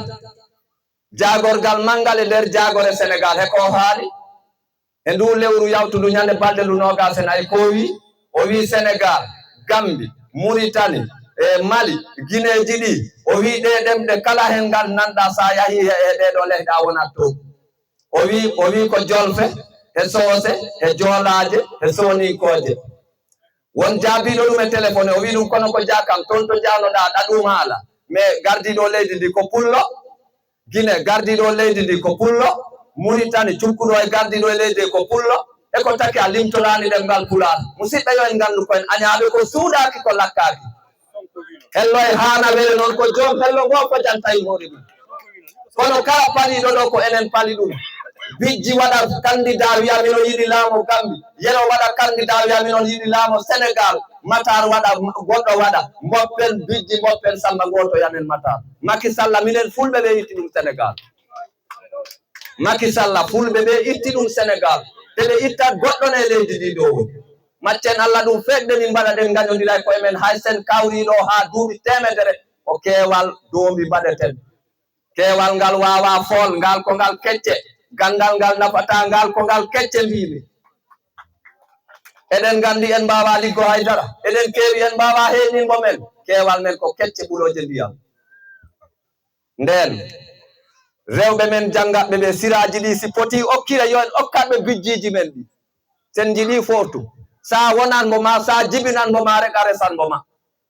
jagorgal mangal e nder jagore Sénégal heko haali e ndu lewru yawtudu ñande balɗe ndu nogas nayi ko o wi Sénégal Gambi Mauritanie e Mali Guinéji ɗi o wi ɗe ɗemɗe kala hen ngal nanɗa sa yahi e ɗeɗo leyɗe a wonat to o wi ko Jolfe e Soose e Joolaje e Soninkoje won jaabiɗo ɗum e téléphone o wi ɗum kono ko jakam toon to janoɗa ɗaɗum haala mais gardiɗo leydi ndi ko pullo Guinée gardiɗo leydi ndi ko pullo Mauritanie cukkuɗo e gardiɗo e leydi ko pullo e ko taki a limtorani ɗemgal pular musidɓe yo en gandu koyen añaɓe ko suuɗaki ko lakkaki hello e hana wele noon ko joom hello go ko jantayi hoore mum kono kala paliɗo ɗo ko enen pali ɗum bijji waɗa candidat wiya minon yiɗi laamo Gambi yeno waɗa candidat wiya minon yiɗi laamo Sénégal Matar waɗa goɗɗo waɗa mboppen bijji mboppen Samba goto yamen Matar Macky Sall minen fulɓe ɓe itti ɗum Sénégal Macky Sall fulɓe ɓe itti ɗum Sénégal te ɓe ittat goɗɗon e leydi ndi ɗo maccen Allah ɗum feɗɗe min mbaɗa ɗen gañodira koye men hay sen kawriɗo ha duuɓi temedere ko keewal doombi mbaɗeten keewal ngal wawa fool ngal ko ngal kecce gandal ngal nafata ngal ko ngal kecce mbimi eden gandi en mbawa liggo haydara eden kewi en mbawa heningo men kewal men ko kecce ɓuloje ndiyam nden rewɓe men jangaɓe ɓe siraji ɗi si poti okkira yo en okkaɓe bijjiji men ɗi sen jiɗi fotu sa wonanmo ma sa jibinanmo ma rek a resanmo ma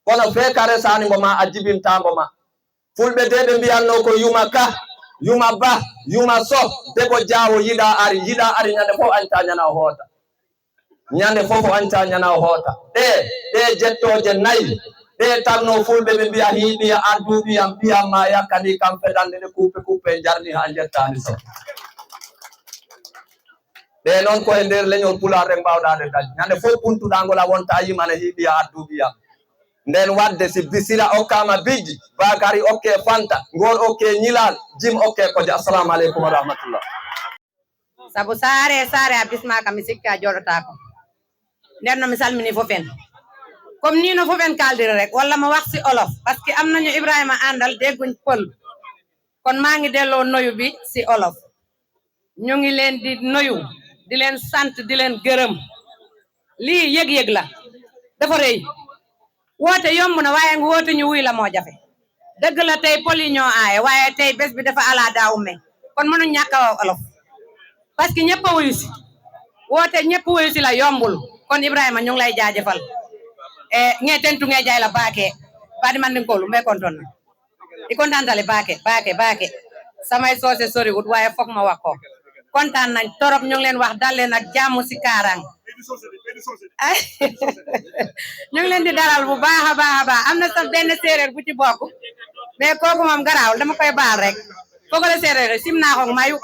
kono fe ka resanimo ma a jibintambo ma fulɓe de ɓe mbiyanno ko yuma ka yuma ba yuma so debo jawo yiɗa ari ñande fof anta ñana o hoota ñande fof anta ñana o hoota ɗe jettoje nayyi ɗe tanno fulɓe ɓe mbiya hiɓiya adduɓiyam ɓiyam ma yakkani kam fedande ɗe kuupe jarni ha jettani so ɗe noon koye nder leñol pular rek mbawɗade dañ ñande fof ɓuntuɗa wonta yimane hiɓiya adduɓiyam nden wadde si bisira okkama bijji bakari okke fanta ngol okke ñilal jim okke koje assalamu aleykum wa rahmatullah sabu sare a bismaka mi sikki a joɗotako nden no mi salmini fof en comme ni no fof en kaldiri rek walla mo wax si olof parce que am nañu Ibrahima àndal dégguñ pël kon maa ngi delloo noyu bi si olof ñu ngi leen di noyu di leen sant di leen gërëm lii yëg-yëg la dafa rëy woote yomb na waaye nga woote ñu wuy la moo jafe dëgg la tey pël yi ñoo aaye waaye tey bés bi dafa ala daawume kon mënu ñàkk a olof parce que ñëpp a wuyu si woote ñëpp wuyu si la yombul kon Ibrahima ñu ngi lay jaajëfal nge tentu nge jay la baake badi man din kolu me konton na i kontaan tale baake samay soose sori wut waaye foog ma wax ko kontaan nañ torop ñu ngi leen wax dal leen ak jàmm si kaarang ñu ngi leen di dalal bu baax a baax am na sax benn séeréer bu ci bokk mais kooku moom garaawul dama koy baal rek kooku la séeréer sim naa ko mayu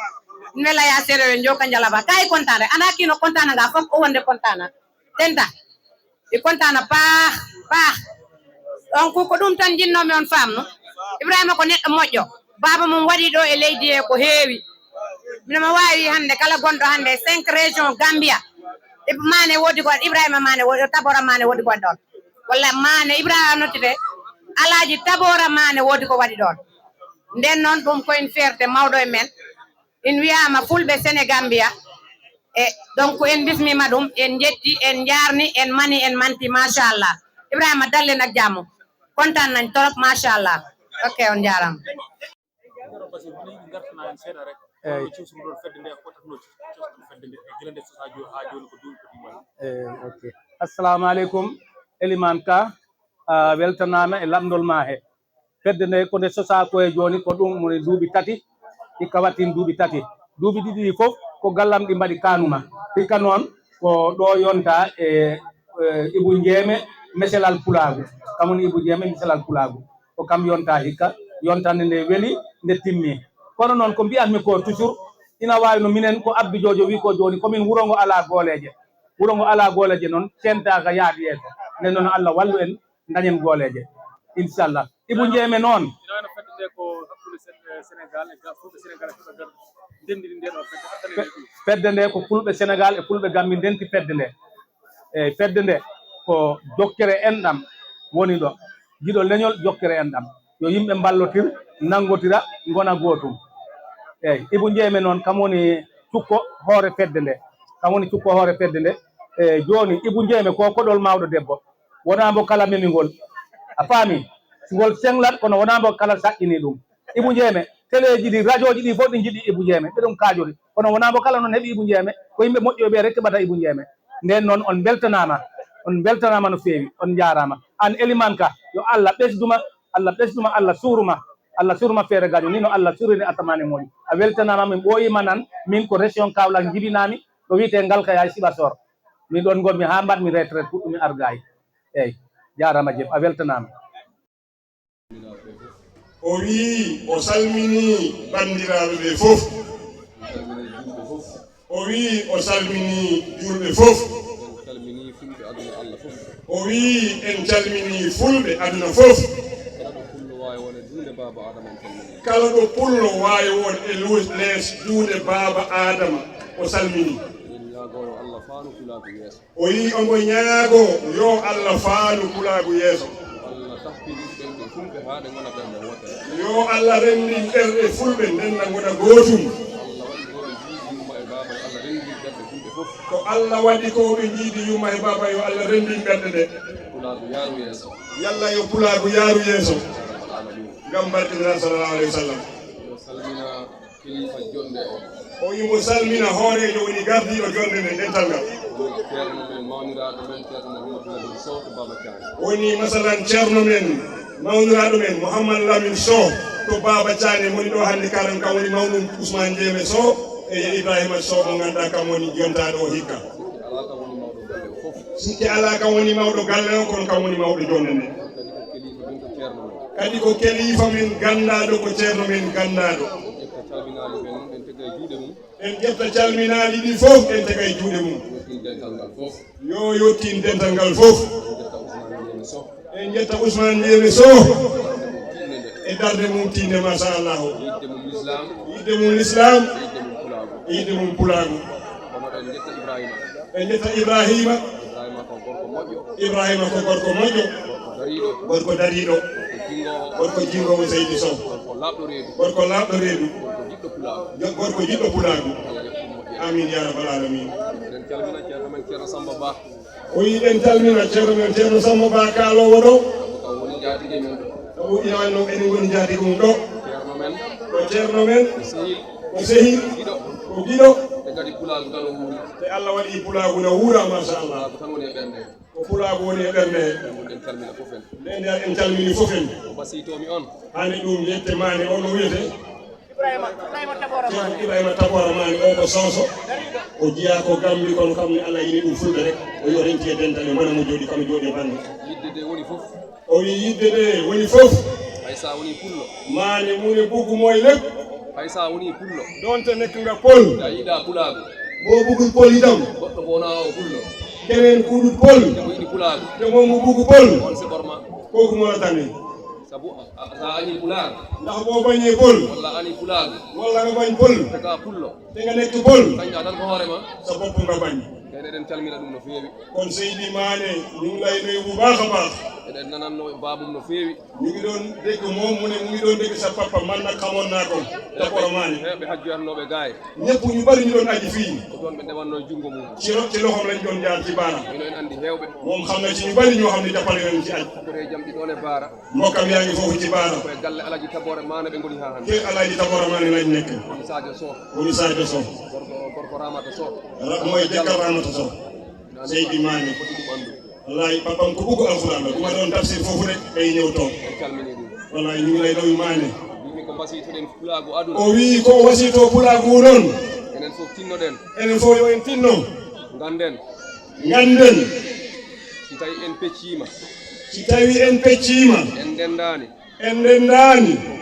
ne la yaa séeréer njoka njalaba kay kontaan rek ana kino kontaan nga foog o wonde kontaan tenta i kontaan paax donc ko ɗum tan jinnomi on famnu Ibrahima ko neɗɗo moƴƴo baba mum waɗi ɗo e leydi he ko heewi minoma wawi hande kala gonɗo hande 5 région Gambia mane wodi ko Ibrahima mane wodi tabora mane wodi ko ɗon walla mane Ibrahima nottide alaji tabora mane wodi ko waɗi ɗon nden noon ɗum koyen fierté mawɗo e men in wiyama fulɓe Sénégambia e donc en bismima ɗum en jetti en jarni en mani en manti machallah Ibrahima dallen ak jàmm kontaan nañ torop machallah ok on jarama ok assalamu aleykum Eliman Ka weltanama e lamdol ma he fedde nde ko nde sosa koye joni ko ɗum mone duuɓi tati hikka wattin duuɓi tati duuɓi ɗiɗi ɗi fof ko gallam ɗi mbaɗi kanuma hikka noon ko ɗo yonta e Ibou Ndiémé meselal pulagu kamoni Ibou Ndiémé meselal pulagu ko kam yonta hikka yontande nde weeli nde timmi kono noon ko mbiyatmi ko toujours ina wawi no minen ko Abdou Jojo wi ko joni komin wuuro ngo ala gooleje noon centaka yaadi yeeso nden noon Allah wallu en dañen gooleje inchallah Ibou Ndiémé noon fedde nde ko fulɓe Sénégal e fulɓe Gambi ndenti fedde nde eyyi fedde nde ko jokkere enɗam woni ɗo jiɗo leñol jokkere enɗam yo yimɓe ballotir nangotira gona gootum eyyi Ibou Ndiémé noon kam woni cukko hoore fedde nde e joni Ibou Ndiémé ko koɗol mawɗo debbo wona mbo kala memigol a faami ngol senglat kono wona mbo kala saqqini ɗum Ibou Ndiémé téléji ɗi radio ji ɗi fof ɗi jiiɗi Ibou Ndiémé ɓeɗon kaajori kono wona mbo kala noon heeɓi Ibou Ndiémé ko yimɓe moƴƴoɓe rek keɓata Ibou Ndiémé nden noon on beltanama no feewi on jarama an Eliman Ka yo Allah ɓesduma Allah suuruma feere gaƴo ni no Allah suurini atamane moƴi a weltanama min ɓooyima nan min ko région Kaolack jibinami ɗo wiite Ngalka yaay Siɓasor min ɗon gonmi ha mbaɗmi retraite puɗɗumi argayi eyyi jarama jeef a weltanama o wi o salmini bandiraɓe ɓe fof o wi o salmini julɓe fof o wi en calmini fulɓe aduna fof kala ɗo pullo wawi won e lees juuɗe baba adama o salmini o wi omo ñaago yo Allah faanu kulagu yeeso yo Allah rendi ɓerɗe fulɓe nden na gona gootum ko Allah waɗi ko ɓe jiidi yuma e baba yo Allah rendi ɓerde nde yalla yo pulaagu yaaru yeeso ngam barkinira sallallahu alayhi wa sallam o yimo salmina hoorejo woni gardiɗo jonde nde dental ngal woni masalan ceerno men mawniraɗo men Mouhammad Lamine Sow to Baba Thiane woni ɗo hannde karan kam woni mawnum Ousmane Diémé Sow e Ibrahima Sow mo ganduɗa kam woni jontaɗo o hikka sikki ala kam woni mawɗo galle o kono kam woni mawɗo jonde nde kadi ko kelifa men gandaɗo ko ceerno men gandaɗo en ƴetta calminaali ɗi fof en tega e juuɗe mum yo yottin dental ngal fof en ƴetta Ousmane Diémé Sow e darde mum tinde machallahu yidde mum l'islam yidde mum pulaagu en ƴetta Ibrahima ko gorko moƴƴo gorko dariɗo gorko jingomo Seydi Sow gorko laaɓɗo reedu gorko jiɗɗo pulaagu amin ya rabbal alamin o yiɗen calmina ceerno men ceerno Samba Ba kaalowo ɗo o iyanno enen goni jaatigi mum ɗo ko ceerno men ko sehil ko giɗo te Allah waɗi pulaagu no wuura machallah ko pulaagu woni e ɓernde nde nder en calmini fof en hande ɗum yette mane o no wiyete Ibrahima Tabora mani o ko Soso o jiya ko Gambi kono kam ni Allah yini ɗum fulɓe rek o yo renti e dentale mana mo jooɗi kam jooɗi e bande o wi yidde de woni fof haysa woni pullo mani mune buggu moye lépp haysa woni pullo donte nekkinga pol a yiɗa pulaago mo bugul pol itam goɗɗo bona o pullo keneen kuuɗut pol mo yiɗi pulaago te moom mo buggu pol on se ɓorma kooku mola tani sabu sa añi pulaago ndax boo bañee pol walla ani pulaago walla nga bañ pol te ka pullo te nga nekk pol kañƴa tan ko hoorema sa bopp nga bañ kayne eɗen calmina ɗum no feewi kon Seydi Mané ñu ngi lay nuyu bu baax a baax eɗen nananno babum no feewi ñu ngi doon dégg moom mu ne mu ngi doon dégg sa papa man nag xamoon naa ko Tabora Mané heɓe hajjoyatnoɓe gaye ñëpp ñu bari ñu doon aji fii ko toon ɓe ndewanno junngo mum ci loxom lañ doon jaar ci baara mino en andi hewɓe moom xam na ci ñu bari ñoo xam ne jàppale nañ ci aj kote jamɗi ɗon e baara mbokkam yaa ngi foofu ci baara koye galle alaji Tabora Mané ɓe goni ha hannde ke Alaaji Tabora Mané lañ nekk woni Sadio Sow woni Sadio Sow gorko Ramata Sow mooy jëkkër Ramata Sow Seydi Mané foti ɗum andu wallahi papam ko bugg alxuraan la bu ma doon tafsir foofu rek day ñëw toog en calmini ɗum wallahi ñu ngi lay doy Mané mbimi ko mbasitoɗen pulaago aduna o wii ko wasito pulaagu noon enen fof tinnoɗen enen fof yo en tinno ganden ganden si tawi en peccima si tawi en pecciima en ndendani en ndendaani ko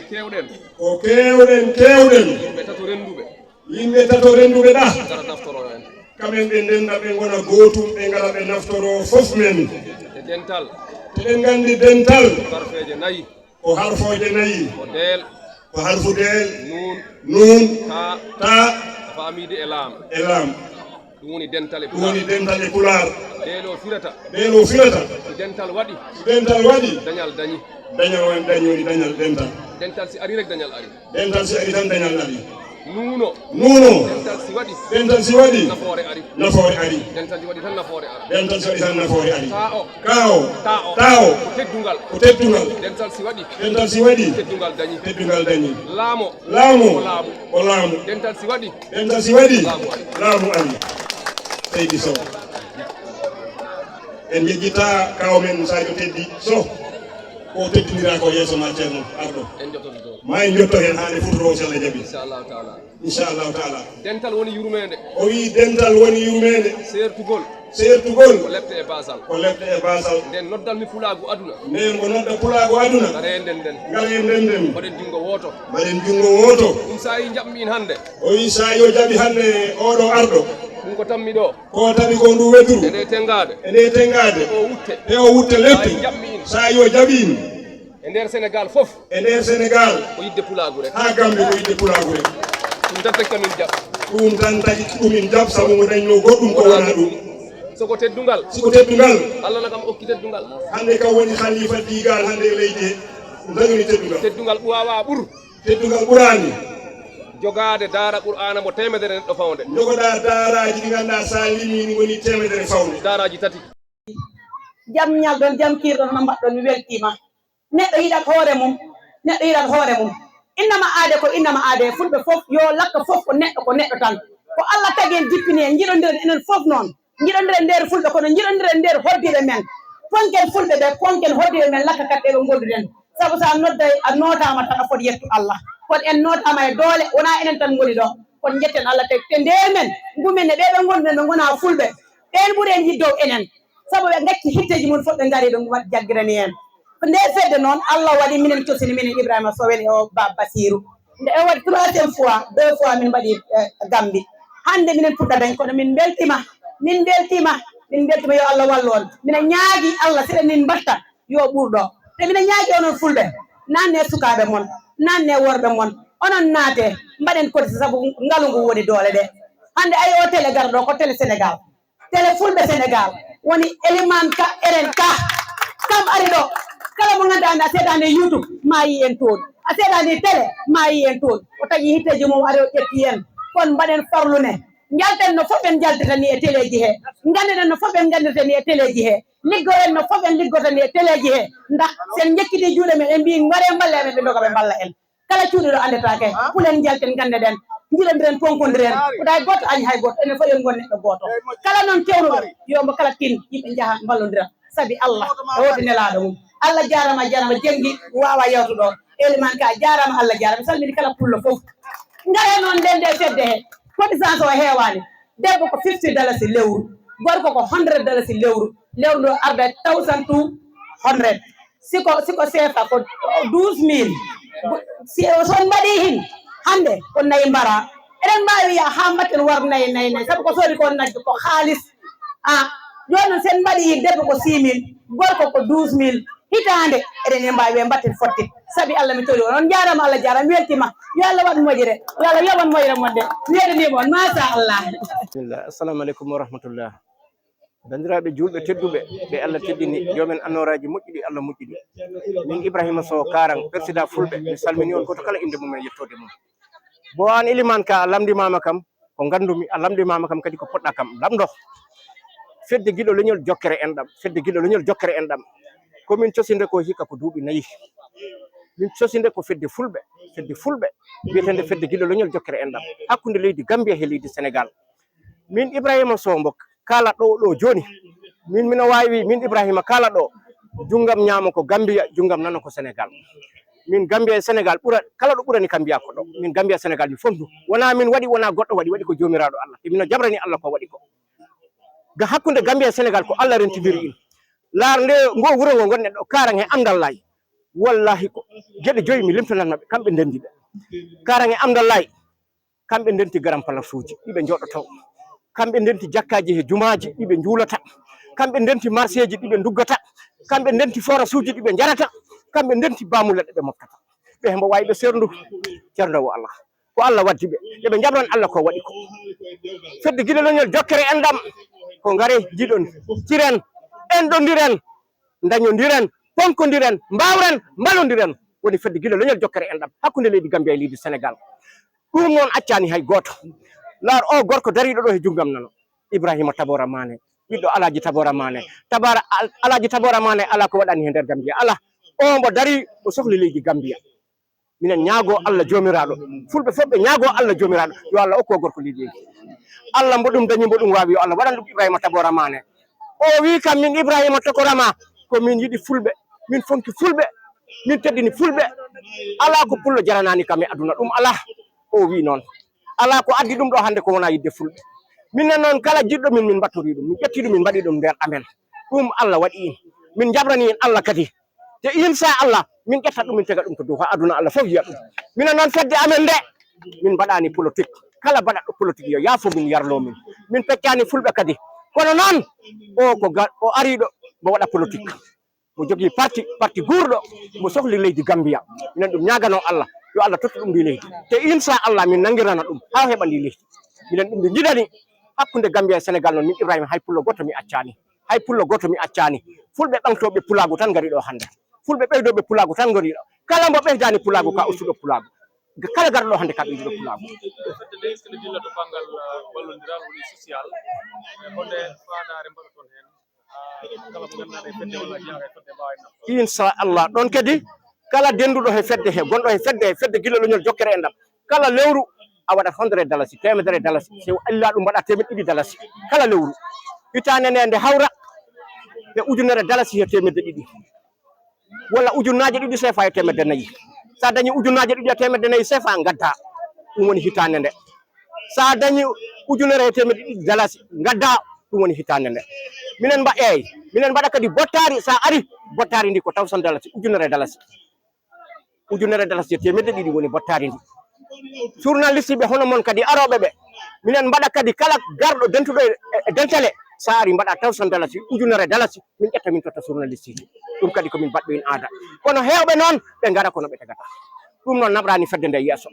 kewɗen ko kewɗen yimɓe tato renduɓe yimɓe tato renduɓe ɗa gara naftoro en kamen ɓe ndenda ɓe gona gootum ɓe ngara ɓe naftoro fof men e dental teɗen nganndi dental harfeje nayyi ko harfooje nayi ko deel ko harfu deel nun ta famide e laam e laam ɗum woni dental e ɗum woni dental e pulaar deelo firata ɗeelo firata so dental waɗi so dental waɗi dañal dañi dañal woni dañal dental dental si ari rek dañal ari dental si ari tan dañal ari nuuno dental si waɗi nafoore ari dental si waɗi tan nafoore ara dental si waɗi tan nafoore ari taa o ko teddungal dental si waɗi teddungal dañi laamo ko laamu dental si waɗi laamu ari Seydi Sow en jejjita kaw men Sadio Teddi Sow ko teddinira ko yeeso ma ceerno arɗo en jottoto to ma en jotto hen haade futuro so Allah jaaɓi inchallahu taala dental woni yurmede o wi dental woni yurmede sertugol ko lepte e basal nden noddal mi pulaagu aduna nden ko nodda pulaagu aduna ngare ndenden mbaɗen jungo woto ɗum sa yi jaɓmi in hannde o wi sa yo jaaɓi hannde oɗo arɗo ɗum ko tammi ɗo ko tawi ko ndu wetturu e nde tengade o wutte lepte sa yo jaɓimi e nder Sénégal fof ko yidde pulaagu rek ha Gambi ko yidde pulaagu rek ɗum tan tagi kamin jaɓ ɗum tan tagi ɗumin jaɓ sabu mo dañno goɗɗum ko wona ɗum soko teddungal Allah na kam okki teddungal hande kam woni khalifa digal hande leydi he dañoni teddungal ɓuwawa ɓuur teddungal ɓurani jogade daara qur'ana mo temedere neɗɗo fawde jogoɗa daaraji ɗi ganduɗa sa limi woni temedere fawde daaraji tati jam ñalɗon jam kirɗon no mbaɗɗon mi weltima neɗɗo yiɗat hoore mum neɗɗo yiɗat hoore mum innama aade ko innama aade fulɓe fof yo lakka fof ko neɗɗo tan ko Allah tagi en jippini en jiɗodiren enen fof noon jiɗodiren nder fulɓe kono jiɗodiren nder hoddiɓe men ponken fulɓe ɓe ponken hoddiɓe men lakka kat ɓeɓe gonduɗen saabu sa nodda a notama tan a foti yettu Allah kono en notama e doole wona enen tan goni ɗo kono jetten Allah tagi te nder men gumen e ɓeɓe gonduɗen ɓe gona fulɓe ɓen ɓuuri en yiddow enen saabu ɓe gacci hitteji mun fof ɓe gaari ɗo waɗi jaggirani en nde fedde noon Allah waɗi minen cosini minen Ibrahima Sow en o Basirou nde o waɗi 3e fois 2 fois min mbaɗi Gambie hande minen puɗɗa dañ kono min beltima yo Allah wallu on minen ñaagui Allah seɗen min mbatta yo ɓurɗo te minen ñaagui onon fulɓe nanne sukaɓe mon nanne worɓe mon onon naate mbaɗen cotisé saabu ngaalu ngu woni doole ɗe hande ayi o télé garɗo ko télé Sénégal télé fulɓe Sénégal woni Elimane Ka eren ka kam ari ɗo kala mo ganduɗa a seeɗani YouTube ma yi en toon a seeɗani télé ma yi en toon o tagi hitteji mum ari o ƴetti en kono mbaɗen farlune jalten no fof en jaltata ni e téléji he gandeten no fof en gandata ni e téléji he liggoren no fof en liggota ni e téléji he ndax sen jekkiti juuɗe men en mbi mbare mballe men ɓe doga ɓe mballa en kala cuuɗiɗo andetake pulen jalten gandeten jiɗodiren ponkodiren koɗa hay goto añ hay goto enen fof en gon neɗɗo goto kala noon kewnuɗo yomo kala tin yimɓe jaaha mballodira saabi Allah e woti nelaɗo mum Allah jarama jenggi wawa yewtuɗo Elimane Ka jarama Allah jarama mi salmini kala pullo fof ngare noon nden nde fedde he cotisance o heewani debbo ko $50 lewru gorko ko $100 lewru ndo arda 1200 siko sefa ko 12000 son mbaɗi hin hande ko nayi mbara eɗen mbawi wiya ha mbatten war nayi saabu ko soodi ko najjo ko haalis joni noon sen mbaɗi debbo ko 6000 gorko ko 12000 hitande eɗen e mbawi ɓe mbatten fotte saabi Allah mi tori on jarama Allah jarama mi weltima yo Allah waɗ moƴƴere yo Allah yoɓan moƴƴere moɗɗe mi weɗanima on masa Allah bismillah assalamu aleykum wa rahmatullah bandiraɓe julɓe tedduɓe ɓe Allah teddini jomen annoraji moƴƴiɗi Allah moƴƴiɗi min Ibrahima Sow Karang président fulɓe mi salmini on goto kala inde mumen yettode mum bo an Elimane Ka a lamdimama kam ko gandumi a lamdimama kam kadi ko poɗɗa kam lamdo fedde guiɗo leñol jokkere enɗam komin cosinde ko hikka ko duuɓi 4 min cosinde ko fedde fulɓe wiyetende fedde guiɗo leñol jokkere enɗam hakkude leydi Gambia he leydi Sénégal min Ibrahima Sow mbo kala ɗo joni mino wawi min Ibrahima kala ɗo junggam ñaama ko Gambia junggam nana ko Sénégal min Gambia e Sénégal kala ɗo ɓurani kam mbiya ko ɗo min Gambia Sénégal mi fondu wona min waɗi wona goɗɗo waɗi ko jomiraɗo Allah e mino jabrani Allah ko waɗi ko ga hakkude Gambia e Sénégal ko Allah rentidiri in laar nde ngo wuro ngo gonɗen ɗo Karang e Amdallahi wallahi ko gueɗe 5 mi limtananmaɓe kamɓe ndendi ɓe Karang e Amdallahi kamɓe ndenti garam place uji ɗiɓe joɗoto kamɓe ndenti jakkaji he jumaji ɗiɓe juulata kamɓe ndenti marché ji ɗiɓe duggata kamɓe ndenti forage uji ɗiɓe jarata kamɓe ndenti bamuleɗe ɓe moftata ɓe hembo wawi ɓe serndu ceernowo Allah ko Allah waddi ɓe eɓe jabran Allah ko waɗi ko fedde guiɗo leñol jokkere enɗam ko ngare jiɗon ciren enɗodiren dañodiren ponkodiren mbawren mballodiren woni fedde guiɗo leñol jokkere enɗam hakkude leydi Gambia e leydi Sénégal ɗum noon accani hay goto laar o gorko dariɗo ɗo he junggam nano Ibrahima Tabora Mane ɓiɗɗo Alaji Tabora Mane Alaji Tabora Mane ala ko waɗani he nder Gambia ala o mbo dari o sohli leydi Gambia minen ñaago Allah jomiraɗo fulɓe fof ɓe ñaago Allah jomiraɗo yo Allah okko gorko liggey Allah mbo ɗum dañi mbo ɗum wawi yo Allah waɗan ɗum Ibrahima Tabora Mane o wi kam min Ibrahima Tokorama ko min yiɗi fulɓe min fonki fulɓe min teddini fulɓe ala ko pullo jaranani kam e aduna ɗum ala o wi noon ala ko addi ɗum ɗo hande ko wona yidde fulɓe minen noon kala jiɗɗo min battori ɗum min ƴetti ɗum min mbaɗi ɗum nder amen ɗum Allah waɗi in min jabrani en Allah kadi te inchallah min ƴetta ɗum min tega ɗum to dow ha aduna Allah fof yiya ɗum minen noon fedde amen nde min mbaɗani politique kala mbaɗaɗo politique yo yaafo min yarlo min peccani fulɓe kadi kono noon o ariɗo mo waɗa politique mo jogui parti guurɗo mo sohli leydi Gambia minen ɗum ñagano Allah yo Allah totta ɗum ndi leydi te inchallah min nangirana ɗum ha heɓa ndi leydi minen ɗum nde jiɗani hakkude Gambia e Sénégal noon min Ibrahima hay pullo goto mi accani fulɓe ɓamtoɓe pulagu tan gari ɗo hande fulɓe ɓeydoɓe pulagu tan gari ɗo kala mbo ɓeydani pulagu ka ustuɗo pulagu kala garɗo hande kam yiɗi ɗo pulago inchallah ɗon kadi kala denduɗo he fedde he gonɗo he fedde guila leñol jokkere en ɗam kala lewru a waɗat 100 dalasi temedere dalasi so alla ɗum mbaɗa 200 dalasi kala lewru hitande nde hawra e ujunere dalasi he 200 walla ujunnaje 2 sefa e 400 sa dañi ujunnaje 2 e 400 sefa gadda ɗum woni hitande nde sa dañi ujunere e 200 dalasi gadda ɗum woni hitande nde minen mbaɗa kadi bottari sa ari bottari ndi ko 1000 dalasi ujunere dalasi e 200 woni bottari ndi journaliste ɓe hono mon kadi aroɓe ɓe minen mbaɗa kadi kala garɗo dentuɗo e dentale sa ari mbaɗa 1000 dalasi ujunere dalasi min ƴetta min totta journaliste ji ɗum kadi komin mbaɗɗo en aada kono hewɓe noon ɓe gara kono ɓe tagata ɗum noon naɓrani fedde nde yeeso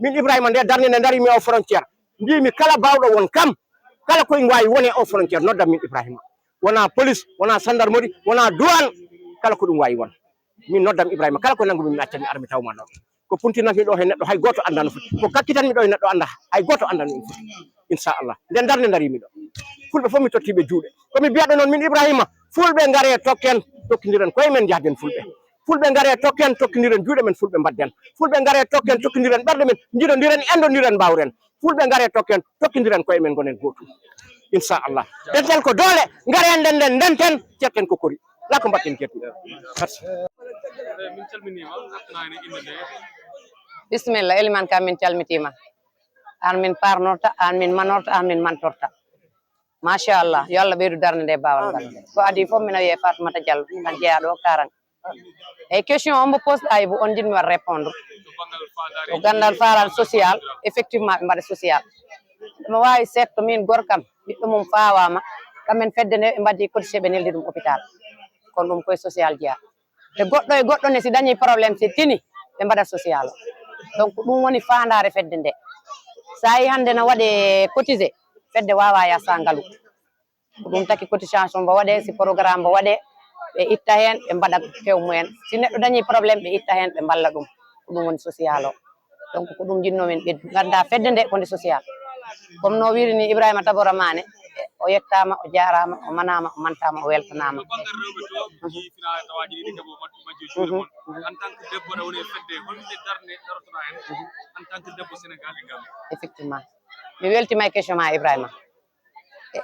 min Ibrahima nde darde nde darimi o frontiére mbimi kala bawɗo won kam kala koye wawi wone o frontiére noddam min Ibrahima wona police wona gendarmerie wona douane kala ko ɗum wawi won min noddam Ibrahima kala ko nangumi mi accani armi tawma ɗon ko puntinami ɗo he neɗɗo hay goto andano foti ko kakkitanmi ɗo e neɗɗo anda hay goto andano ɗum foti inchallah nden darde darimi ɗo fulɓe fof mi tottiɓe juuɗe komi mbiyaɗo noon min Ibrahima fulɓe gaare tokken tokkidiren koye men jahden fulɓe gaare tokken tokkidiren juuɗe men fulɓe mbadden fulɓe gaare tokken tokkidiren ɓerɗe men jiɗodiren endodiren mbawren fulɓe gaare tokken tokkidiren koye men gonen gotum inchallah denten ko doole garen nden ndenten cetten ko kori la ko mbatten kettuɗe bisimilla Eliman kam min calmitima an min parnorta an min manorta an min mantorta machallah yo Allah ɓeydu darde nde bawal ngal ko adi fof mina wiye Fatoumata Diallo kan jeeyaɗo Karang e question on mo poste aybo on jinmi wat répondre o gandal faral social effectivement ɓe mbaɗa social ɗuma wawi setto min gorkam ɓiɗɗo mum fawama kamen fedde nde ɓe mbaddi cotisé ɓe neldi ɗum hôpital kono ɗum koye social jeeya te goɗɗo e goɗɗo ne si dañi probléme si tini ɓe mbaɗat social o donc ɗum woni fandare fedde nde sa yi hande no waɗe cotisé fedde wawa yasa ngaalu ko ɗum taki cotisation mbo waɗe si programme mbo waɗe ɓe itta hen ɓe mbaɗa few mumen si neɗɗo dañi probléme ɓe itta hen ɓe mballa ɗum ko ɗum woni social o donc ko ɗum jinnomin ɓe ganda fedde nde konde social comme no wirini Ibrahima Tabora Mané o yettama o jarama o manama o mantama o weltanama effectivement mi weltima e question ma Ibrahima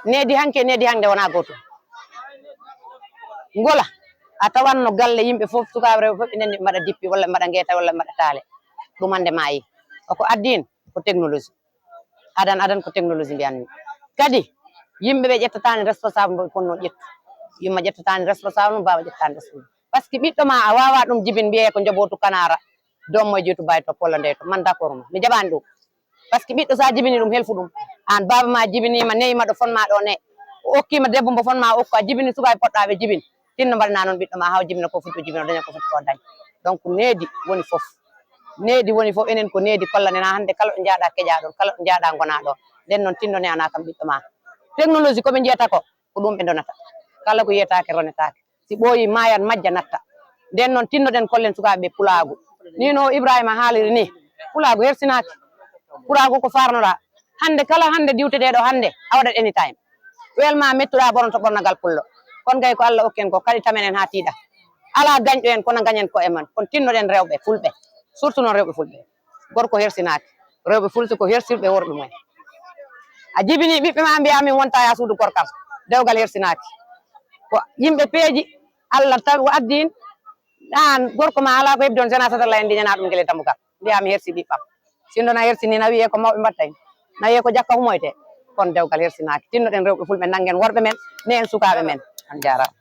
needi hande wona gotum ngola a tawanno galle yimɓe foof sukaɓe rewɓe foof ɓe mbaɗa dippi walla mbaɗa gueta walla mbaɗa taale ɗum hande maayi oko addin ko technologie adan ko technologie mbiyanmi kadi yimɓe ɓe ƴettatani responsable mbo ponno ƴettu yimma ƴettatani responsable mum baba ƴettatani responsable par ce que ɓiɗɗo ma a wawa ɗum jibin mbiye ko joɓotu kanara dommo e jeytu bawi to polla nde to man d' accord ma mi jaɓani ɗum par ce que ɓiɗɗo sa jibini ɗum helfu ɗum an baba ma jibinima neyima ɗo fonma ɗo ne o okkima debbo mbo fonma okko a jibini sukaɓe poɗɗaɓe jibin tinno mbaɗana noon ɓiɗɗo ma haw jibina ko foti o jibina daña ko foti ko dañ donc needi woni foof enen ko needi kollanena hande kala ɗo jaaɗa keƴaɗon kala ɗo jaaɗa gona ɗon nden noon tinnone ana kam ɓiɗɗo ma technologie koɓe jiyata ko ɗum ɓe donata kala ko yiyatake ronetake si ɓooyi mayan majja natta nden noon tinnoɗen kollen sukaɓeɓe pulagu ni no Ibrahima haaliri ni pulagu hersinaki pulagu ko farnoɗa hande kala hande diwteteɗo hande a waɗat anytime welma mettuɗa ɓornoto ɓornagal pullo kon gay ko Allah hokki en ko kadi tamen en ha tiiɗa ala gañɗo en kono gañen ko e men kono tinnoɗen rewɓe fulɓe surtout noon rewɓe fulɓe gorko hersinaki rewɓe fulɓe ko hersirɓe worɓe mumen a jibini ɓiɓɓe ma mbiya min wonta ya suudu gorkam dewgal hersinaki ko yimɓe peeji Allah tawi addin an gorko ma ala ko hebdi on sena satalla en diñana ɗum guele dambugal mbiya mi hersi ɓiɓɓam sinno na hersini na wiye ko mawɓe mbatta en na wiye ko jakka humoyte kono dewgal hersinaki tinnoɗen rewɓe fulɓe nanguen worɓe men ne en sukaɓe men on jarama